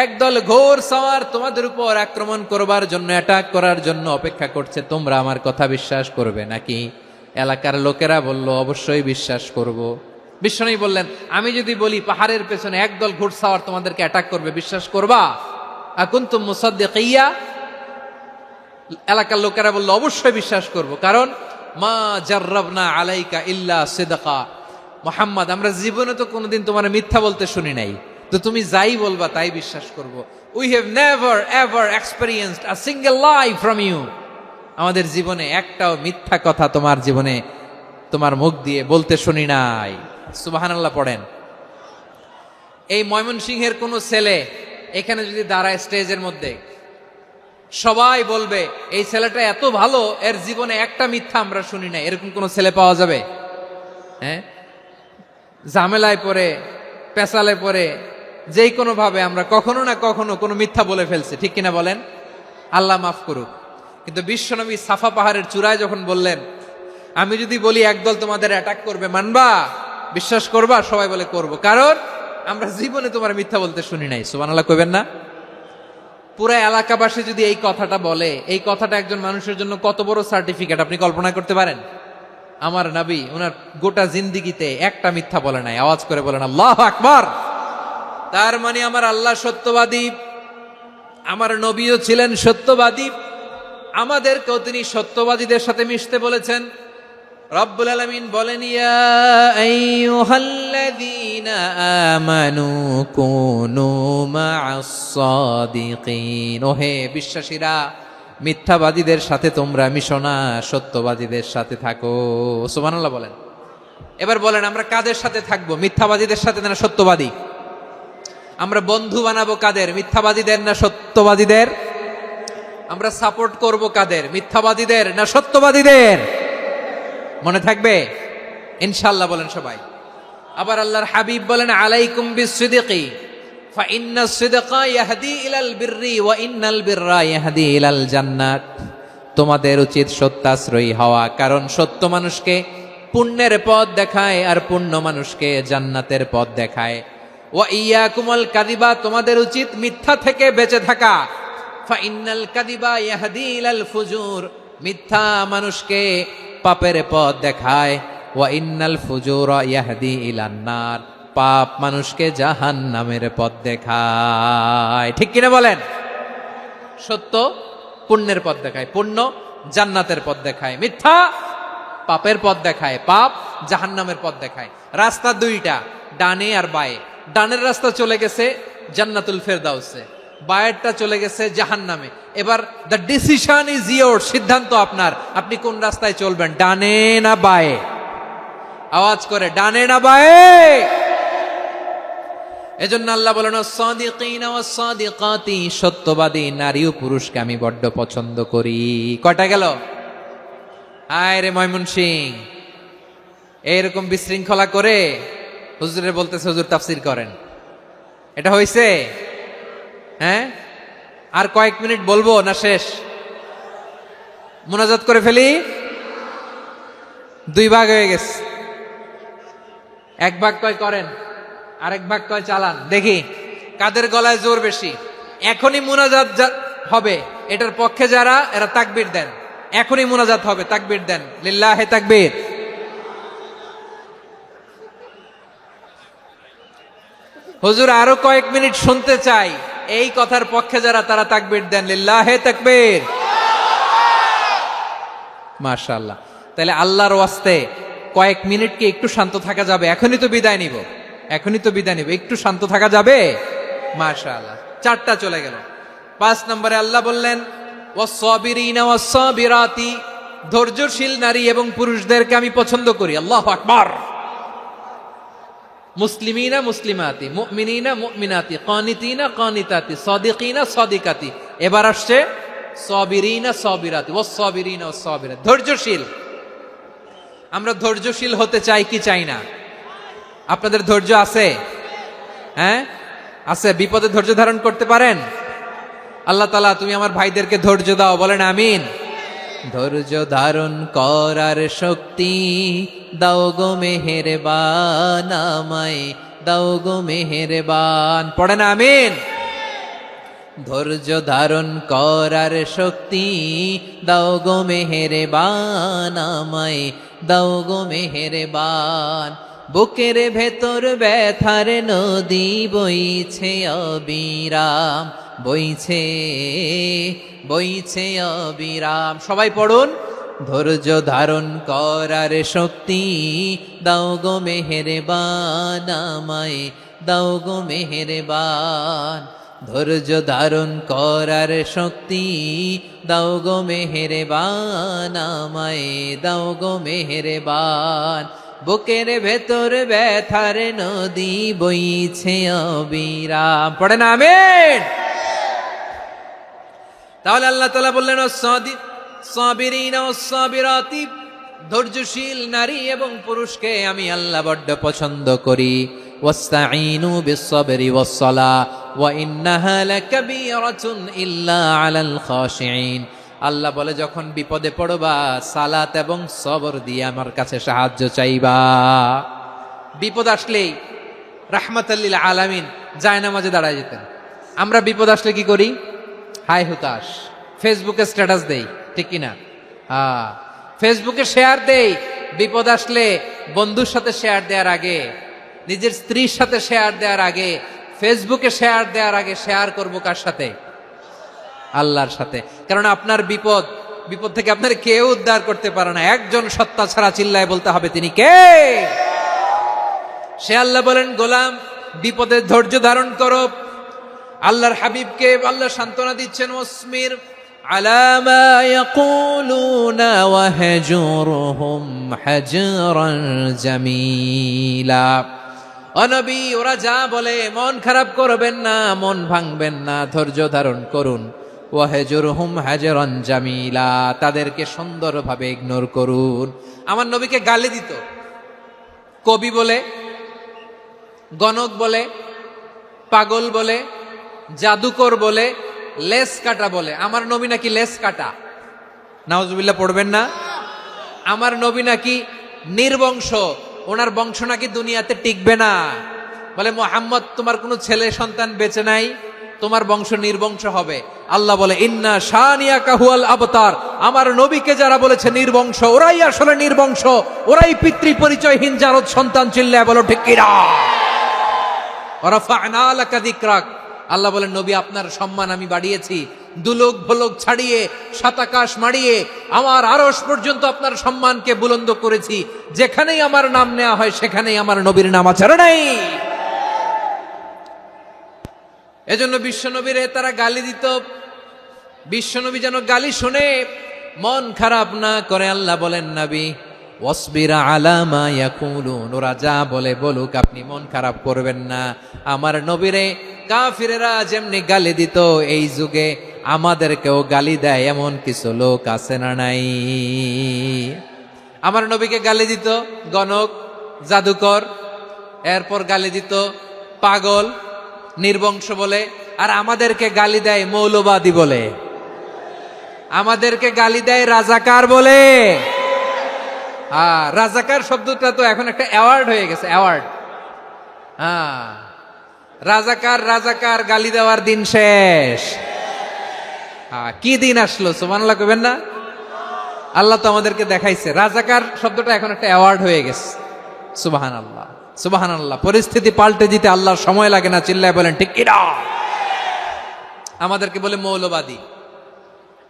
[SPEAKER 1] একদল ঘোর সওয়ার তোমাদের উপর আক্রমণ করবার জন্য, অ্যাটাক করার জন্য অপেক্ষা করছে, তোমরা আমার কথা বিশ্বাস করবে নাকি? এলাকার লোকেরা বলল, অবশ্যই বিশ্বাস করব। বিশ্বনবী বললেন, আমি যদি বলি পাহাড়ের পেছনে একদল ঘোড়সাওয়ার তোমাদেরকে অ্যাটাক করবে, বিশ্বাস করবা? আকুনতুম মুসাদ্দিকিয়া? এলাকার লোকেরা বলল, অবশ্যই বিশ্বাস করব, কারণ মা জাররাবনা আলাইকা ইল্লা সিদকা। মুহাম্মদ, আমরা জীবনে তো কোনোদিন তোমার মিথ্যা বলতে শুনি নাই, তো তুমি যাই বলবা তাই বিশ্বাস করব। We have never ever experienced a single lie from you. আমাদের জীবনে একটাও মিথ্যা কথা তোমার জীবনে, তোমার মুখ দিয়ে বলতে শুনি নাই। সুবহানাল্লাহ পড়েন। এই ময়মনসিংহের কোন ছেলে এখানে যদি দাঁড়ায় স্টেজের মধ্যে, সবাই বলবে এই ছেলেটা এত ভালো, এর জীবনে একটা মিথ্যা আমরা শুনি নাই। এরকম কোন ছেলে পাওয়া যাবে? হ্যাঁ, ঝামেলায় পড়ে, পেশালে পড়ে, যেই কোনো ভাবে আমরা কখনো না কখনো কোনো মিথ্যা বলে ফেলছি, ঠিক কিনা বলেন? আল্লাহ মাফ করুক। কিন্তু বিশ্বনবী সাফা পাহাড়ের চূড়ায় যখন বললেন, আমি যদি বলি একদল তোমাদের অ্যাটাক করবে, মানবা? বিশ্বাস করবা? সবাই বলে করব, কারণ আমরা জীবনে তোমার মিথ্যা বলতে শুনি নাই। সুবহানাল্লাহ কইবেন না? পুরা এলাকাবাসী যদি এই কথাটা বলে, এই কথাটা একজন মানুষের জন্য কত বড় সার্টিফিকেট আপনি কল্পনা করতে পারেন? আমার নবী ওনার গোটা জিন্দিগিতে একটা মিথ্যা বলে নাই। আওয়াজ করে বলেন আল্লাহু আকবার। তার মানে আমার আল্লাহ সত্যবাদী, আমার নবীও ছিলেন সত্যবাদী, আমাদেরকেও তিনি সত্যবাদীদের সাথে মিশতে বলেছেন। রব্বুল আলামিন বলেন, ইয়া আইয়ুহাল্লাযীনা আমানু কুনু মা'আস সাদিকিন। ওহে বিশ্বাসীরা, মিথ্যাবাদীদের সাথে তোমরা মিশো না, সত্যবাদীদের সাথে থাকো। সুবহানাল্লাহ বলেন। এবার বলেন, আমরা কাদের সাথে থাকবো? মিথ্যাবাদীদের সাথে না সত্যবাদী? আমরা বন্ধু বানাবো কাদের? মিথ্যাবাদীদের না সত্যবাদীদের? আমরা সাপোর্ট করব কাদের? মিথ্যাবাদীদের না সত্যবাদীদের? মনে থাকবে ইনশাআল্লাহ, বলেন সবাই। আবার আল্লাহর হাবিব বলেন, আলাইকুম বিসসিদকি ফা ইন্নাস সিদকা ইয়াহদি ইলাল বিররি ওয়া ইন্নাল বিররা ইয়াহদি ইলাল জান্নাত। তোমাদের উচিত সত্যাশ্রয়ী হওয়া, কারণ সত্য মানুষকে পুণ্যের পথ দেখায়, আর পুণ্য মানুষকে জান্নাতের পথ দেখায়। ওয়া ইয়াকুমুল কাযিবা, তোমাদের উচিত মিথ্যা থেকে বেঁচে থাকা। ফা ইন্নাল কাযিবা ইয়াহদি ইলাল ফুজুর, মিথ্যা মানুষকে পাপের পথ দেখায়। ওয়া ইন্নাল ফুজুরা ইয়াহদি ইলান নার, পাপ মানুষকে জাহান্নামের পথ দেখায়। ঠিক কিনা বলেন? সত্য পুণ্যের পথ দেখায়, পুণ্য জান্নাতের পথ দেখায়, মিথ্যা পাপের পথ দেখায়, পাপ জাহান্নামের পথ দেখায়। রাস্তা দুইটা, ডানে আর বায়ে। ডানের রাস্তা চলে গেছে জান্নাতুল ফেরদাউসে, বায়েরটা চলে গেছে জাহান্নামে। এবার দ্য ডিসিশন ইজ ইয়োর, সিদ্ধান্ত আপনার, আপনি কোন রাস্তায় চলবেন, ডানে না বায়ে? আওয়াজ করে, ডানে না বায়ে? এজন্য আল্লাহ বলেন, সাদিকিনা ওয়াস সাদিকাতি, সত্যবাদী নারী ও পুরুষকে আমি বড্ড পছন্দ করি। কয়টা গেল? আয় রে ময়মনসিং, এইরকম বিশৃঙ্খলা করে হুজুরে বলতেছে হুজুর তাফসীর করেন, এটা হইছে? হ্যাঁ, আর কয়েক মিনিট বলবো না শেষ? মুনাজাত করে ফেলি। দুই ভাগ হয়ে গেছে, এক ভাগ কয় করেন, আরেক ভাগ কয় চালান। দেখি কাদের গলায় জোর বেশি। এখনই মুনাজাত হবে, এটার পক্ষে যারা, এরা তাকবীর দেন। এখনই মুনাজাত হবে, তাকবীর দেন, লিল্লাহে তাকবীর। হুজুর আরো কয়েক মিনিট শুনতে চাই, এই কথার পক্ষে যারা তারা তাকবীর দেন, লিল্লাহে তাকবীর। মাশাআল্লাহ। তাহলে আল্লাহর ওয়াস্তে কয়েক মিনিট কি একটু শান্ত থাকা যাবে? এখনই তো বিদায় নিব, একটু শান্ত থাকা যাবে? মাশাআল্লাহ। 4টা চলে গেল। 5 নম্বরে আল্লাহ বললেন ওয়াস-সাবিরিনা ওয়াস-সাবিরাতি, ধৈর্যশীল নারী এবং পুরুষদেরকে আমি পছন্দ করি। আল্লাহু আকবার। মুসলিমিনা মুসলিমাতি, মুমিনিনা মুমিনাতি, কানিতিনা কানিতাতি, সাদিকিনা সাদিকাতি। এবার আসছে সাবিরিনা সাবিরাতি, ওয়াস-সাবিরিনা ওয়াস-সাবিরাত, ধৈর্যশীল। আমরা ধৈর্যশীল হতে চাই কি চাই না? আপনাদের ধৈর্য আছে? হ্যাঁ আছে? বিপদে ধৈর্য ধারণ করতে পারেন? আল্লাহ তাআলা তুমি আমার ভাইদেরকে ধৈর্য দাও, বলেন আমিন। ধৈর্য ধারণ করার শক্তি দাও গো মেহেরবান, আমায় দাও গো মেহেরবান, পড়েন আমিন। ধৈর্য ধারণ করার শক্তি দাও গো মেহেরবান, আমায় দাও গো মেহেরবান। বুকের ভেতর ব্যথার নদী বইছে অবিরাম, বইছে বইছে অবিরাম। সবাই পড়ুন, ধৈর্য ধারণ করার শক্তি দাও গো মেহেরবান, আমায় দাও গো মেহেরবান। ধৈর্য ধারণ করার শক্তি দাও গো মেহেরবান, আমায় দাও গো মেহেরবান। বুকের ভেতর ব্যথার নদী বইছে অবিরাম, পড়েন আমিন। তাহলে আল্লাহ তাআলা বললেন সাবিরিনা ওয়াস-সাবিরাতি, ধৈর্যশীল নারী এবং পুরুষকে আমি আল্লাহ বড্ড পছন্দ করি। ওয়াস্তাঈনু বিস-সাবরি ওয়াস-সালাহ ওয়া ইন্নাহা লাকাবীরাতুন ইল্লা আলাল খাশিঈন। আল্লাহ বলে যখন বিপদে পড়বা সালাত এবং সবর দিয়ে আমার কাছে সাহায্য চাইবা। বিপদ আসলেই রাহমাতাল লিল আলামিন জায়নামাজে দাঁড়ায় যেতেন। আমরা বিপদ আসলে কি করি? হাই হুতাশ, ফেসবুকে স্ট্যাটাস দেই, ঠিক কিনা? হ্যাঁ, ফেসবুকে শেয়ার দেই। বিপদ আসলে বন্ধুর সাথে শেয়ার দেওয়ার আগে, নিজের স্ত্রীর সাথে শেয়ার দেওয়ার আগে, ফেসবুকে শেয়ার দেওয়ার আগে শেয়ার করবো কার সাথে? আল্লাহর সাথে। কারণ আপনার বিপদ থেকে আপনার কেউ উদ্ধার করতে পারে না, একজন সত্তা ছাড়া। চিল্লায় বলতে হবে তিনি কে? সে আল্লাহ। বলেন গোলাম বিপদে ধৈর্য ধারণ করো। আল্লাহর হাবিবকে আল্লাহ সান্ত্বনা দিচ্ছেন, ওয়াসমির আলা মা ইয়াকুলুনা ওয়াহজুরহুম হাজরান জামিলা। ও নবী, ওরা যা বলে মন খারাপ করবেন না, মন ভাঙবেন না, ধৈর্য ধারণ করুন। ওয়াহজুরহুম হাজরান জামিলা, তাদেরকে সুন্দরভাবে ইগনোর করুন। আমার নবীকে গালি দিত কবি বলে, গণক বলে, পাগল বলে, জাদুকর বলে, লেস কাটা বলে। আমার নবী নাকি লেস কাটা, নাউজুবিল্লাহ পড়বেন না। আমার নবী নাকি নির্বংশ, ওনার বংশ নাকি দুনিয়াতে টিকবে না। বলে মুহাম্মদ তোমার কোনো ছেলে সন্তান বেঁচে নাই, তোমার বংশ নির্বংশ হবে। আল্লাহ বলে ইন্না শানিয়াকা হুয়াল আবতার। আমার নবীকে যারা বলেছে নির্বংশ, ওরাই আসলে নির্বংশ, ওরাই পিতৃ পরিচয়হীন জারদ সন্তান। চিল্লায় বলো ঠিক কিনা? ওয়ারাফা'না লাকা যিকরাক। আল্লাহ বলেন নবী আপনার সম্মান আমি বাড়িয়েছি, দুলোক ভোলোক ছাড়িয়ে, সাতাকাশ মাড়িয়ে আমার আরশ পর্যন্ত আপনার সম্মানকে বুলন্দ করেছি। যেখানেই আমার নাম নেওয়া হয় সেখানেই আমার নবীর নাম আছে না নাই? এজন্য বিশ্বনবীরে তারা গালি দিত। বিশ্বনবী যেন গালি শুনে মন খারাপ না করে আল্লাহ বলেন নবী ওয়াসবির আলা মা ইয়াকুলুন, ওরা যা বলে বলুক, আপনি মন খারাপ করবেন না। আমার নবীরে কাফিরেরা যেমনি গালি দিত, এই যুগে আমাদেরকেও গালি দেয় এমন কিছু লোক আছে না নাই? আমার নবীকে গালি দিত গণক, জাদুকর, এরপর গালি দিত পাগল, নির্বংশ বলে। আর আমাদেরকে গালি দেয় মৌলবাদী বলে, আমাদেরকে গালি দেয় রাজাকার বলে। রাজাকার শব্দটা তো এখন একটা অ্যাওয়ার্ড হয়ে গেছে, অ্যাওয়ার্ড। রাজাকার রাজাকার গালি দেওয়ার দিন শেষ। কি দিন আসলো, সুবহানাল্লাহ কইবেন না? আল্লাহ তো আমাদেরকে দেখাইছে। রাজাকার শব্দটা এখন একটা অ্যাওয়ার্ড হয়ে গেছে। সুবহানাল্লাহ, সুবহানাল্লাহ। পরিস্থিতি পাল্টে দিতে আল্লাহর সময় লাগে না। চিল্লায় বলেন ঠিক কিনা? আমাদেরকে বলে মৌলবাদী।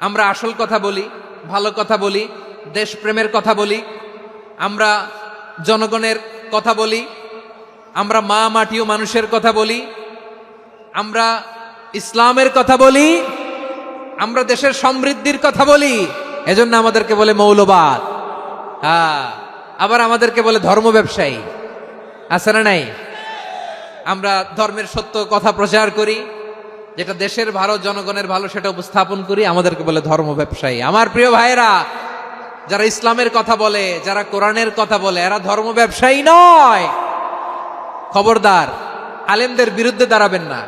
[SPEAKER 1] আমরা আসল কথা বলি, ভালো কথা বলি, দেশপ্রেমের কথা বলি, আমরা জনগণের কথা বলি, আমরা মা মাটি ও মানুষের কথা বলি, আমরা ইসলামের কথা বলি, আমরা দেশের সমৃদ্ধির কথা বলি, এজন্য আমাদেরকে বলে মৌলবাদ। আবার আমাদেরকে বলে ধর্ম ব্যবসায়ী, আছে না নাই? আমরা ধর্মের সত্য কথা প্রচার করি, যেটা দেশের ভালো জনগণের ভালো সেটা উপস্থাপন করি, আমাদেরকে বলে ধর্ম ব্যবসায়ী। আমার প্রিয় ভাইয়েরা, যারা ইসলামের কথা বলে, যারা কোরআনের কথা বলে, এরা ধর্ম ব্যবসায়ী নয়। খবরদার, আলেমদের বিরুদ্ধে দাঁড়াবেন না।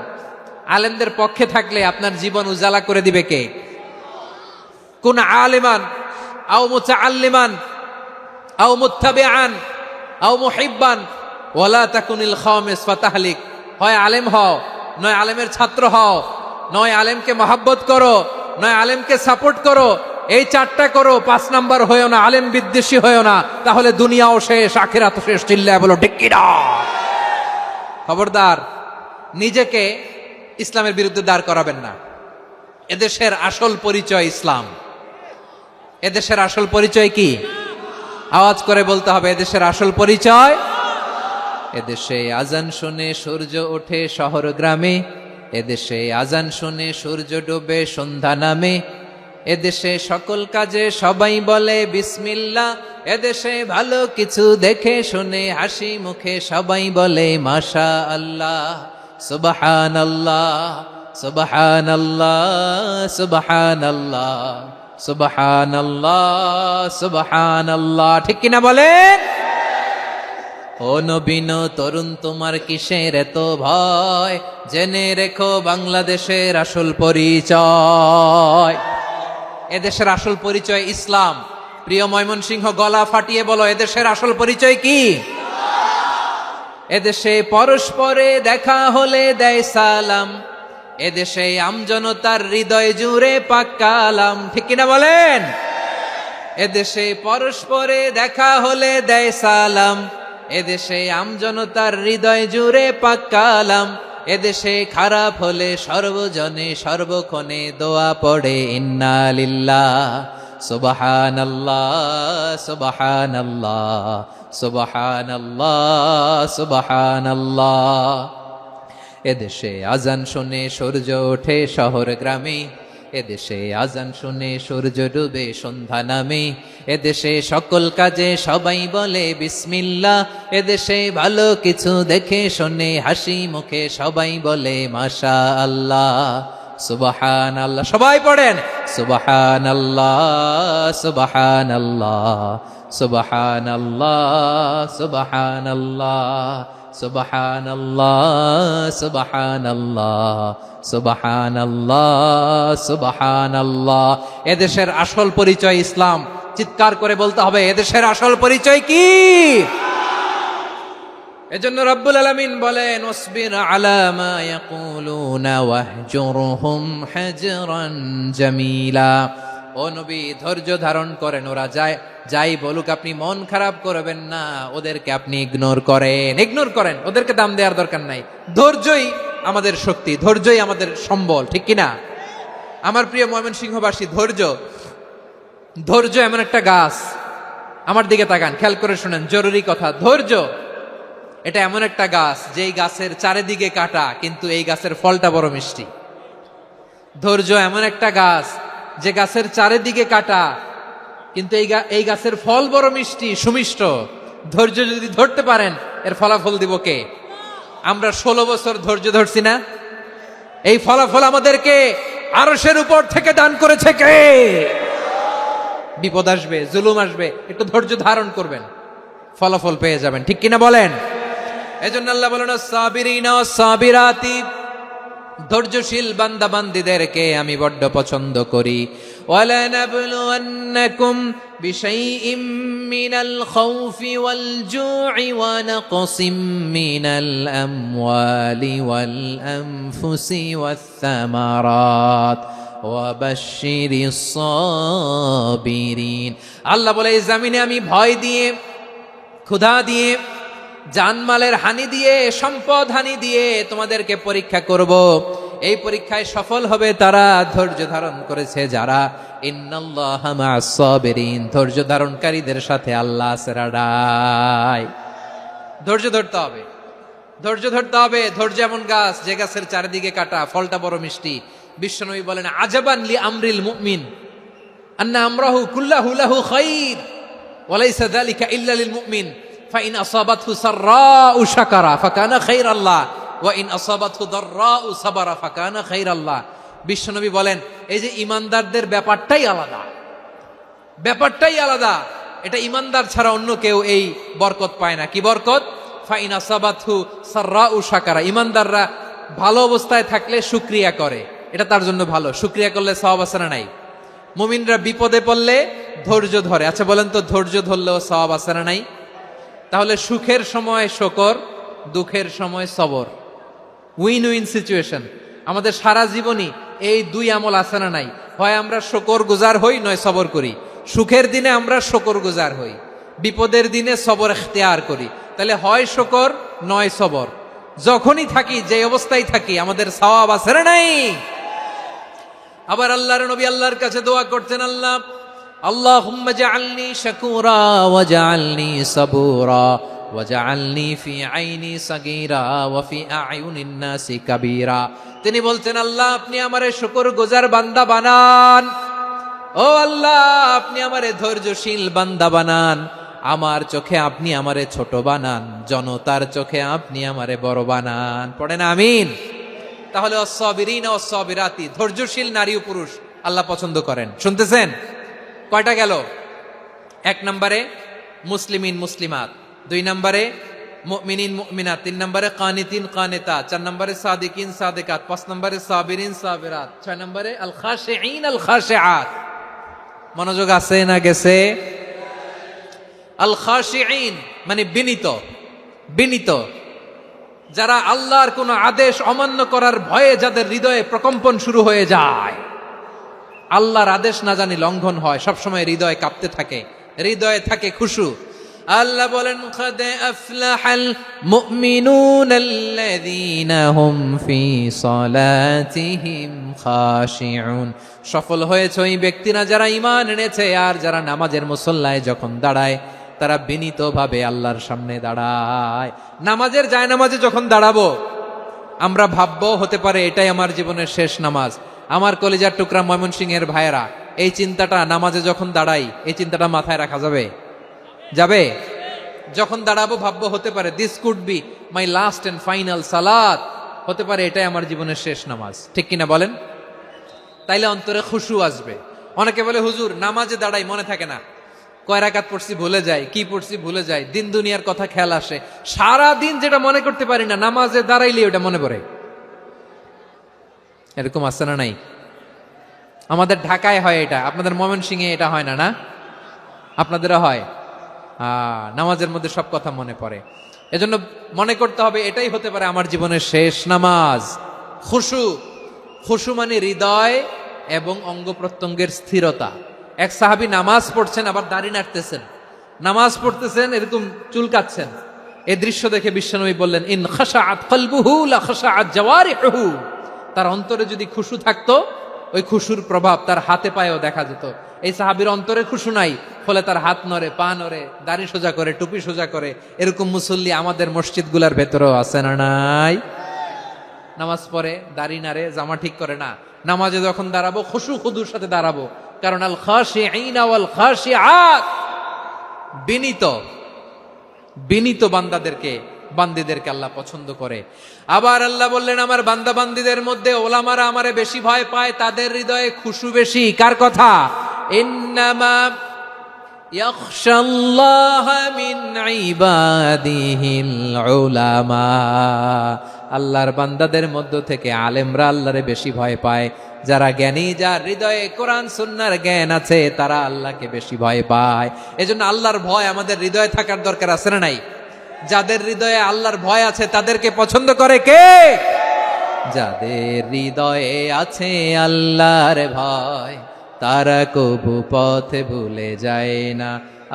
[SPEAKER 1] আলেমদের পক্ষে থাকলে আপনার জীবন উজালা করে দিবে কে? কুন আলিমান আও মুতাআল্লিমান আও মুত্তাবিআন আও মুহিব্বান ওয়ালা তাকুনিল খামিস ফাতাহলিক। হয় আলেম হও, নয় আলেমের ছাত্র হও, নয় আলেমকে মহাব্বত করো, নয় আলেমকে সাপোর্ট করো। এই চারটা করো, 5 নাম্বার হয়েও না, আলেম বিদ্বেষী হয়েও না, তাহলে দুনিয়াও শেষ, আখিরাতও শেষ। চিল্লায় বলো ঠিক কি না? খবরদার, নিজেকে ইসলামের বিরুদ্ধে দাঁড় করাবেন না। এদেশের আসল পরিচয় ইসলাম। এদেশের আসল পরিচয় কি? আওয়াজ করে বলতে হবে, এদেশের আসল পরিচয়। এদেশে আজান শুনে সূর্য ওঠে শহর গ্রামে, এদেশে আজান শুনে সূর্য ডোবে সন্ধ্যা নামে, এদেশে সকল কাজে সবাই বলে বিসমিল্লাহ, এদেশে ভালো কিছু দেখে শুনে হাসি মুখে সবাই বলে মাশা আল্লাহ, সুবহানাল্লাহ সুবহানাল্লাহ সুবহানাল্লাহ সুবহানাল্লাহ সুবহানাল্লাহ। ঠিক কিনা বলেন? ও নবীন তরুণ, তোমার কিসের এত ভয়? জেনে রেখো বাংলাদেশের আসল পরিচয়। এদেশের আসল পরিচয় ইসলাম। প্রিয় ময়মনসিংহ, গলা ফাটিয়ে বলো, এদেশের আসল পরিচয় কি? এদেশে পরস্পরে দেখা হলে দেয় সালাম, এদেশে আমজনতার হৃদয় জুড়ে পাক্কালাম। ঠিক কিনা বলেন? এদেশে পরস্পরে দেখা হলে দেয় সালাম, এদেশে আমজনতার হৃদয় জুড়ে পাক্কালাম, এদেশে খারাপ হলে সর্বজনে সর্বক্ষণে দোয়া পড়ে ইন্না লিল্লাহ সুবহানাল্লাহ সুবহানাল্লাহ সুবহানাল্লাহ সুবহানাল্লাহ। এদেশে আজান শুনে সূর্য ওঠে শহর গ্রামে, এদেশে আজান শুনে সূর্য ডুবে সন্ধ্যা নামে, এদেশে সকল কাজে সবাই বলে বিসমিল্লাহ, এদেশে ভালো কিছু দেখে শুনে হাসি মুখে সবাই বলে মাশা আল্লাহ সুবহানাল্লাহ। সবাই পড়েন সুবহানাল্লাহ সুবহানাল্লাহ সুবহানাল্লাহ সুবহানাল্লাহ সুবহানাল্লাহ সুবহানাল্লাহ সুবহানাল্লাহ সুবহানাল্লাহ। এদেশের আসল পরিচয় ইসলাম। চিৎকার করে বলতে হবে, এদেশের আসল পরিচয় কি? এজন্য রব্বুল আলামিন বলেন, ওয়াসবির আলা মা ইয়াকুলুনা ওয়াহজুরহুম হাজরান জামিলা। ও নবী, ধৈর্য ধারণ করেন, ওরা যাই বলুক আপনি মন খারাপ করবেন না, ওদেরকে আপনি ইগনোর করেন, ওদেরকে দাম দেওয়ার দরকার নাই। ধৈর্যই আমাদের শক্তি, ধৈর্যই আমাদের সম্বল। ঠিক কিনা? আমার প্রিয় ময়মনসিংহবাসী, ধৈর্য এমন একটা গাছ। আমার দিকে তাকান, খেয়াল করে শুনেন, জরুরি কথা। ধৈর্য এটা এমন একটা গাছ, যেই গাছের চারিদিকে কাটা, কিন্তু এই গাছের ফলটা বড় মিষ্টি। ধৈর্য এমন একটা গাছ, যে গাছের চারিদিকে কাটা, কিন্তু এই গাছের ফল বড় মিষ্টি, সুমিষ্ট। ধৈর্য যদি ধরতে পারেন, এর ফলাফল দিব কে? আমরা 16 বছর ধৈর্য ধরছি না? এই ফলাফল আমাদেরকে আরশের উপর থেকে দান করেছে কে? বিপদ আসবে, জুলুম আসবে, একটু ধৈর্য ধারণ করবেন, ফলাফল পেয়ে যাবেন। ঠিক কিনা বলেন? এজন্য আল্লাহ বলেন, সাবিরিনা সাবিরাতি, ধৈর্যশীল বান্দা বান্দীদেরকে আমি বড্ড পছন্দ করি। ওয়ালা নাবলুওয়ান্নাকুম বিশাইইম মিনাল খাউফি ওয়াল জু'i ওয়া নাকসিম মিনাল আমওয়ালি ওয়াল আনফুসি ওয়াস সামারাত ওয়া বাশশিরিস সাবিরিন। আল্লাহ বলে, এই জমিনে আমি ভয় দিয়ে, ক্ষুধা দিয়ে, জানমালের হানি দিয়ে, সম্পদ হানি দিয়ে তোমাদেরকে পরীক্ষা করব। এই পরীক্ষায় সফল হবে তারা ধৈর্য ধারণ করেছে যারা। ইন্নাল্লাহা মা'আস সাবিরিন, ধৈর্য ধারণকারীদের সাথে আল্লাহ আছে রাডায়। ধৈর্য ধরতে হবে, ধৈর্য ধরতে হবে। ধৈর্য এমন গাছ যে গাছের চারিদিকে কাটা, ফলটা বড় মিষ্টি। বিশ্বনবী বলেন আজাবান লি আমরিল মুমিন আন্না আমরাহু কুল্লাহু লাহু খাইর ওয়া লাইসা যালিকা ইল্লা লিল মুমিন ফাইন আসাবাতহু সাররাউ শাকারা ফাকানা খাইরাল্লাহ ওয়া ইন আসাবাতহু দাররাউ সাবারা ফাকানা খাইরাল্লাহ। বিশ্বনবী বলেন এই যে ঈমানদারদের ব্যাপারটাই আলাদা, ব্যাপারটাই আলাদা। এটা ঈমানদার ছাড়া অন্য কেউ এই বরকত পায় না। কি বরকত? ফাইন আসাবাতহু সাররাউ শাকারা, ঈমানদাররা ভালো অবস্থায় থাকলে শুকরিয়া করে, এটা তার জন্য ভালো। শুকরিয়া করলে সওয়াব আছে না নাই? মুমিনরা বিপদে পড়লে ধৈর্য ধরে। আচ্ছা বলেন তো, ধৈর্য ধরলেও সওয়াব আছে না নাই? তাহলে সুখের সময় শুকর, দুঃখের সময় সবর, উইন উইন সিচুয়েশন। আমাদের সারা জীবনই এই দুই আমল আছে না নাই? হয় আমরা শুকর গুজার হই, নয় সবর করি। সুখের দিনে আমরা শুকর গুজার হই, বিপদের দিনে সবর ইখতিয়ার করি। তাহলে হয় শুকর নয় সবর। যখনই থাকি, যে অবস্থায় থাকি, আমাদের সওয়াব আছে না নাই? আবার আল্লাহর নবী আল্লাহর কাছে দোয়া করতেন, আল্লাহ আল্লাহুম্মা জাআলনি শাকুরা ওয়া জাআলনি সাবুরা ওয়া জাআলনি ফি আইনি সাগীরা ওয়া ফি আ'য়ুনিন নাসি কাবীরা। তিনি বলতেন আল্লাহ আপনি আমারে শুকরগুজার বান্দা বানান, ও আল্লাহ আপনি আমারে ধৈর্যশীল বান্দা বানান, আমার চোখে আপনি আমারে ছোট বানান, জনতার চোখে আপনি আমারে বড় বানান। পড়েন আমিন। তাহলে অসসাবিরিন অসসাবিরাতি, ধৈর্যশীল নারী ও পুরুষ আল্লাহ পছন্দ করেন। শুনতেছেন? কয়টা গেল? এক নম্বরে মুসলিমিন মুসলিমাত, দুই নম্বরে মুমিনিন মুমিনাত, তিন নম্বরে কানিতিন কানিতাত, চার নম্বরে সাদিকিন সাদিকাত, পাঁচ নম্বরে সাবিরিন সাবিরাত, ছয় নম্বরে আল খাশিঈন আল খাশিআত। মনোযোগ আছে না গেছে? আল খাশিঈন মানে বিনীত, বিনীত, যারা আল্লাহর কোন আদেশ অমান্য করার ভয়ে যাদের হৃদয়ে প্রকম্পন শুরু হয়ে যায়, আল্লাহর আদেশ না জানি লঙ্ঘন হয়, সবসময় হৃদয় কাঁপতে থাকে, হৃদয়ে থাকে খুশু। আল্লাহ বলেন কাদ আফলাহাল মুমিনুনাল্লাযীনা হুম ফি সালাতিহিম খাশিউন, সফল হয়েছে ওই ব্যক্তিরা যারা ঈমান এনেছে আর যারা নামাজের মুসল্লায় যখন দাঁড়ায় তারা বিনীতভাবে আল্লাহর সামনে দাঁড়ায়। নামাজের জায়নামাজে যখন দাঁড়াবো আমরা ভাববো হতে পারে এটাই আমার জীবনের শেষ নামাজ। আমার কলিজার টুকরা ময়মনসিংহের ভাইয়েরা, এই চিন্তাটা নামাজে যখন দাঁড়াই, এই চিন্তাটা মাথায় রাখা যাবে? যাবে? যখন দাঁড়াবো ভাববো হতে পারে this could be my last and final সালাত, হতে পারে এটাই আমার জীবনের শেষ নামাজ। ঠিক কিনা বলেন? তাইলে অন্তরে খুশু আসবে। অনেকে বলে হুজুর নামাজে দাঁড়াই মনে থাকে না, কয় রাকাত পড়ছি ভুলে যাই, কি পড়ছি ভুলে যাই, দিন দুনিয়ার কথা খেয়াল আসে, সারা দিন যেটা মনে করতে পারি না নামাজে দাঁড়াইলে ওটা মনে পড়ে। এরকম আছে না নাই? আমাদের ঢাকায় হয় এটা, আপনাদের ময়মনসিংহে এটা হয় না? না আপনাদেরও হয়? নামাজের মধ্যে সব কথা মনে পড়ে। এজন্য মনে করতে হবে এটাই হতে পারে আমার জীবনের শেষ নামাজ। খুশু, খুশু মানে হৃদয় এবং অঙ্গ প্রত্যঙ্গের স্থিরতা। এক সাহাবী নামাজ পড়ছেন আবার দাড়ি নাড়তেছেন, নামাজ পড়তেছেন এরকম চুলকাচ্ছেন। এই দৃশ্য দেখে বিশ্বনবী বললেন ইন খাশাআত কলবুহু লা খাশাআত জাওয়ারিহুহু, তার অন্তরে যদি খুশু থাকতো ওই খুশুর প্রভাব তার হাতে পায়েও দেখা যেত। এই সাহাবীর অন্তরে খুশু নাই, ফলে তার হাত নড়ে, পা নড়ে, দাড়ি সোজা করে, টুপি সোজা করে। এরকম মুসল্লি আমাদের মসজিদগুলোর ভেতরেও আছে না নাই? নামাজ পড়ে, দাড়ি নাড়ে, জামা ঠিক করে না। নামাজে যখন দাঁড়াবো খুশু খুদুর সাথে দাঁড়াবো, কারণ আল খাশিঈন ওয়াল খাশিআত, বিনীত, বিনীত বান্দিদেরকে আল্লাহ পছন্দ করে। আবার আল্লাহ বললেন আমার বান্দা বান্দিদের মধ্যে ওলামারা আমারে বেশি ভয় পায়, তাদের হৃদয়ে খুশু বেশি। কার কথা? ইন্নামা ইয়াখশাল্লাহা মিন ইবাদিহিল উলামা, আল্লাহর বান্দাদের মধ্য থেকে আলেমরা আল্লাহরে বেশি ভয় পায়। যারা জ্ঞানী, যার হৃদয়ে কোরআন সুন্নাহর জ্ঞান আছে, তারা আল্লাহকে বেশি ভয় পায়। এজন্য আল্লাহর ভয় আমাদের হৃদয়ে থাকার দরকার আছে না নাই? যাদের হৃদয়ে আল্লাহর ভয় আছে তাদেরকে পছন্দ করে কে? যাদের হৃদয়ে আছে আল্লাহর ভয়, তারা কবু পথে ভুলে যায় না।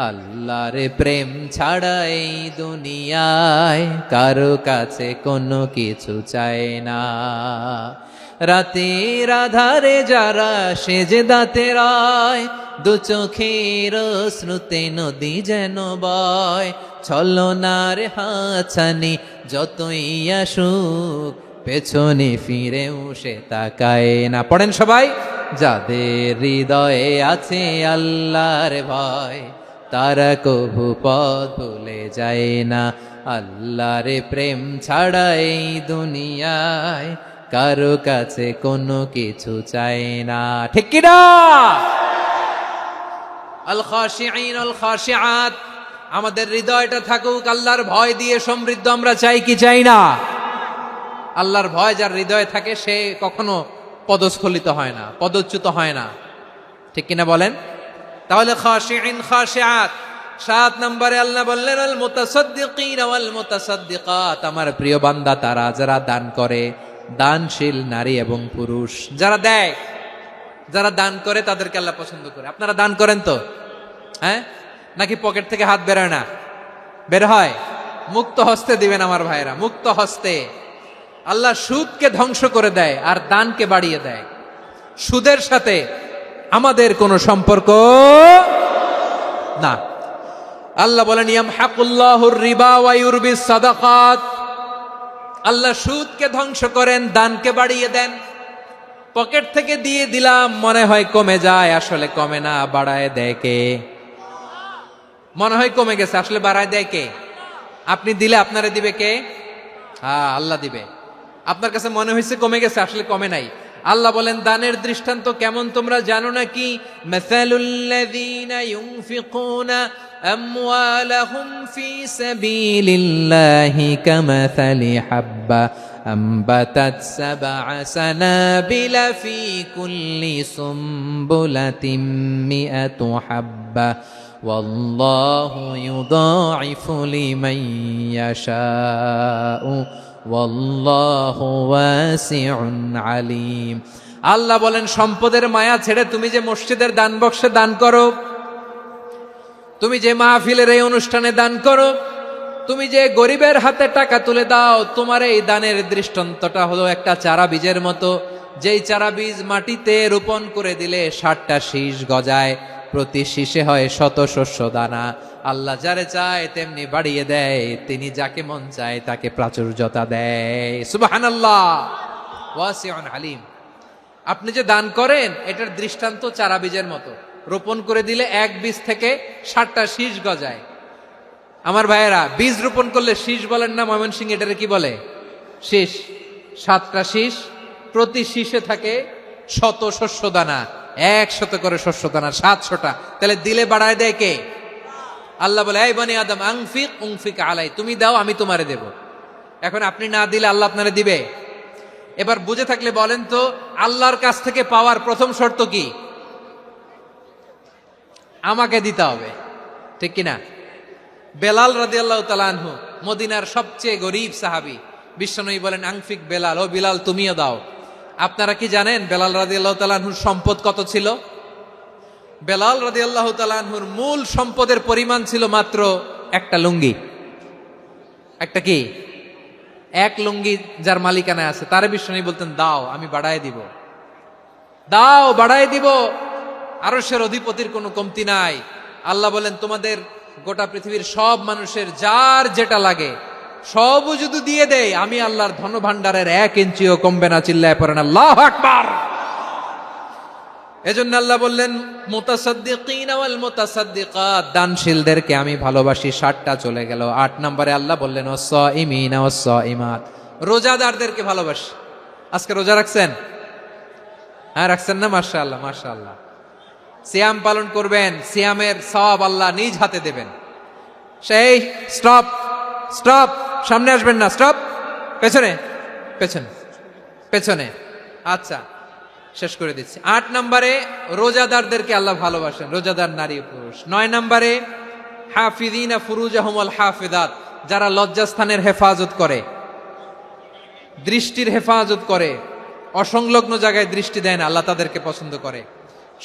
[SPEAKER 1] আল্লাহর প্রেম ছাড়া এই দুনিয়ায় কারো কাছে কোনো কিছু চায় না। রাতের আধারে যারা সেজদাতে রায়, দু চোখের শ্রুতে নদী যেন বয়, ছলনার হাছানি যতই আসুক পেছনে ফিরেও সে তাকায় না। পড়েন সবাই। যাদের হৃদয়ে আছে আল্লাহর ভয়, তারা কভু পথ ভুলে যায় না। আল্লাহর প্রেম ছাড়া এই দুনিয়ায় কারো কাছে কোনো কিছু চায় না। ঠিক কি না? আল খাশিঈন আল খাশিআত, আমাদের হৃদয়টা থাকুক আল্লাহর ভয় দিয়ে সমৃদ্ধ। আমরা চাই কি চাই না? আল্লাহর ভয় যার হৃদয়ে থাকে সে কখনো পদস্খলিত হয় না, পদচ্যুত হয় না। ঠিক কিনা বলেন? তাহলে খাশিঈন খাশিআত। 7 নম্বরে আল্লাহ বললেন আল মুতাসাদ্দিকিন ওয়াল মুতাসাদ্দিকাত, আমার প্রিয় বান্দা তারা যারা দান করে, দানশীল নারী এবং পুরুষ যারা দেয়, যারা দান করে তাদেরকে আল্লাহ পছন্দ করে। আপনারা দান করেন তো? হ্যাঁ, নাকি পকেট থেকে হাত বেরোয় না? বের হয়। মুক্ত হস্তে দিবেন আমার ভাইরা, মুক্ত হস্তে। আল্লাহ সুদকে ধ্বংস করে দেয় আর দানকে বাড়িয়ে দেয়। সুদের সাথে আমাদের কোনো সম্পর্ক না। আল্লাহ বলেন ইয়ামহাকুল্লাহুর রিবা ওয়া ইউরবিস সাদাকাত, আল্লাহ সুদকে ধ্বংস করেন, দানকে বাড়িয়ে দেন। পকেট থেকে দিয়ে দিলাম মনে হয় কমে যায়, আসলে কমে না, বাড়ায় দেয় কে? মনে হয় কমে গেছে, আসলে বাড়ায় দেয় কে? আপনি দিলে আপনারে দিবে কে? হ্যাঁ, আল্লাহ দিবে। আপনার কাছে মনে হয়েছে কমে গেছে, আসলে কমে নাই। আল্লাহ বলেন দানের দৃষ্টান্ত কেমন তোমরা জানো নাকি? মাসালুল্লাযীনা ইউনফিকুনা আমওয়ালাহুম ফি সাবিলিল্লাহি কামাসালি হাব্বা আম্বাতাত সাবআ সানাবিলা ফি কুল্লি সুমবুলাতিন মিআতু হাব্বা ওয়াল্লাহু ইউদাঈফু লিমান ইয়াশাউ ওয়াল্লাহু ওয়াসিউন আলিম। আল্লাহ বলেন সম্পদের মায়া ছেড়ে তুমি যে মসজিদের দান বক্সে দান করো, তুমি যে মাহফিলের এই অনুষ্ঠানে দান করো, তুমি যে গরিবের হাতে টাকা তুলে দাও, তোমার এই দানের দৃষ্টান্তটা হলো একটা চারা বীজের মতো। যেই চারা বীজ মাটিতে রোপণ করে দিলে 60টা শীষ গজায়, প্রতি শীষে হয় শত শস্য দানা। আল্লাহ যারে চায় তেমনি বাড়িয়ে দেয়, তিনি যাকে মন চায় তাকে প্রাচুর্যতা দেয়। সুবহানাল্লাহ, ওয়াসিউন আলিম। আপনি যে দান করেন এটার দৃষ্টান্ত চারা বীজের মতো, রোপণ করে দিলে এক বীজ থেকে 60টা শীষ গজায়। আমার ভাইয়েরা, বীজ রোপণ করলে শীষ বলেন না ময়মনসিংহ, এটারে কি বলে? শীষ। 7টা শীষ, প্রতি শীষে থাকে শত শস্য দানা, 100 করে শস্য দানা, 700টা। তাহলে দিলে বাড়ায় দেয় কে? আল্লাহ বলে এই বনি আদম আনফিক উনফিক আলাই, তুমি দাও আমি তোমারে দেব। এখন আপনি না দিলে আল্লাহ আপনারে দিবে? এবার বুঝে থাকলে বলেন তো, আল্লাহর কাছ থেকে পাওয়ার প্রথম শর্ত কি? আমাকে দিতে হবে। ঠিক কিনা? বেলাল রাদিয়াল্লাহু তাআলা আনহু, মদিনার সবচেয়ে গরীব সাহাবী, বিশ্বনবী বলেন আনফিক বেলাল, ও বিলাল তুমিও দাও। আপনারা কি জানেন বেলাল রাদিয়াল্লাহু তাআলা আনহুর সম্পদ কত ছিল? বেলাল রাদিয়াল্লাহু তাআলা আনহুর মূল সম্পদের পরিমাণ ছিল মাত্র একটা লুঙ্গি। একটা কি? এক লুঙ্গি যার মালিকানায় আছে, তারে বিশ্বনবী বলতেন দাও আমি বাড়ায় দিব, দাও বাড়ায় দিব। আরশের অধিপতির কোনো কমতি নাই। আল্লাহ বলেন তোমাদের গোটা পৃথিবীর সব মানুষের যার যেটা লাগে সবও যদি দিয়ে দেয়, আমি আল্লাহর ধন ভাণ্ডারের 1 ইঞ্চিও কমবে না। চিল্লায় পড়েন আল্লাহু আকবার। এজন্য আল্লাহ বললেন মুতাসাদ্দিকিন ওয়াল মুতাসাদ্দিকাত, দানশীলদেরকে আমি ভালোবাসি। 60টা চলে গেল। 8 নম্বরে আল্লাহ বললেন ওয়াস-সাইমিনা ওয়াস-সাইমাত, রোজাদারদেরকে ভালোবাসি। আজকে রোজা রাখছেন? হ্যাঁ রাখছেন না? মাশাআল্লাহ মাশাআল্লাহ। সিয়াম পালন করবেন, সিয়ামের সওয়াব আল্লাহ নিজ হাতে দেবেন। সেই স্টপ স্টপ, সামনে আসবেন না, স্টপ, পেছনে পেছনে পেছনে। আচ্ছা শেষ করে দিচ্ছি। 8 নম্বরে রোজাদারদেরকে আল্লাহ ভালোবাসেন, রোজাদার নারী পুরুষ। 9 নম্বরে হাফিজিনা ফুরুজাহুম ওয়াল হাফিজাত, যারা লজ্জাস্থানের হেফাজত করে, দৃষ্টির হেফাজত করে, অসংলগ্ন জায়গায় দৃষ্টি দেয় না, আল্লাহ তাদেরকে পছন্দ করে।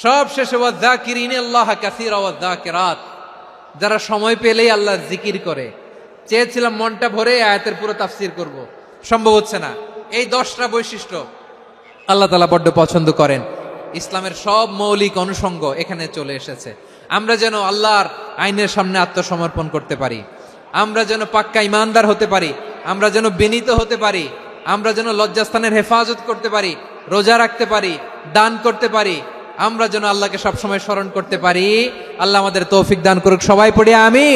[SPEAKER 1] সব শেষে ওয়াযাকিরিনাল্লাহ কাসীরা ওয়াযাকিরাত, যারা সময় পেলেই আল্লাহর জিকির করে। চেয়েছিলাম মনটা ভরে আয়াতের পুরো তাফসীর করব, সম্ভব হচ্ছে না। এই 10টা বৈশিষ্ট্য আল্লাহ তাআলা বড্ড পছন্দ করেন। ইসলামের সব মৌলিক অনুষঙ্গ এখানে চলে এসেছে। আমরা যেন আল্লাহর আইনের সামনে আত্মসমর্পণ করতে পারি, আমরা যেন পাক্কা ইমানদার হতে পারি, আমরা যেন বিনীত হতে পারি, আমরা যেন লজ্জাস্থানের হেফাজত করতে পারি, রোজা রাখতে পারি, দান করতে পারি, আমরা যেন আল্লাহকে সবসময় স্মরণ করতে পারি। আল্লাহ আমাদের তৌফিক দান করুক। সবাই পড়ি আমিন।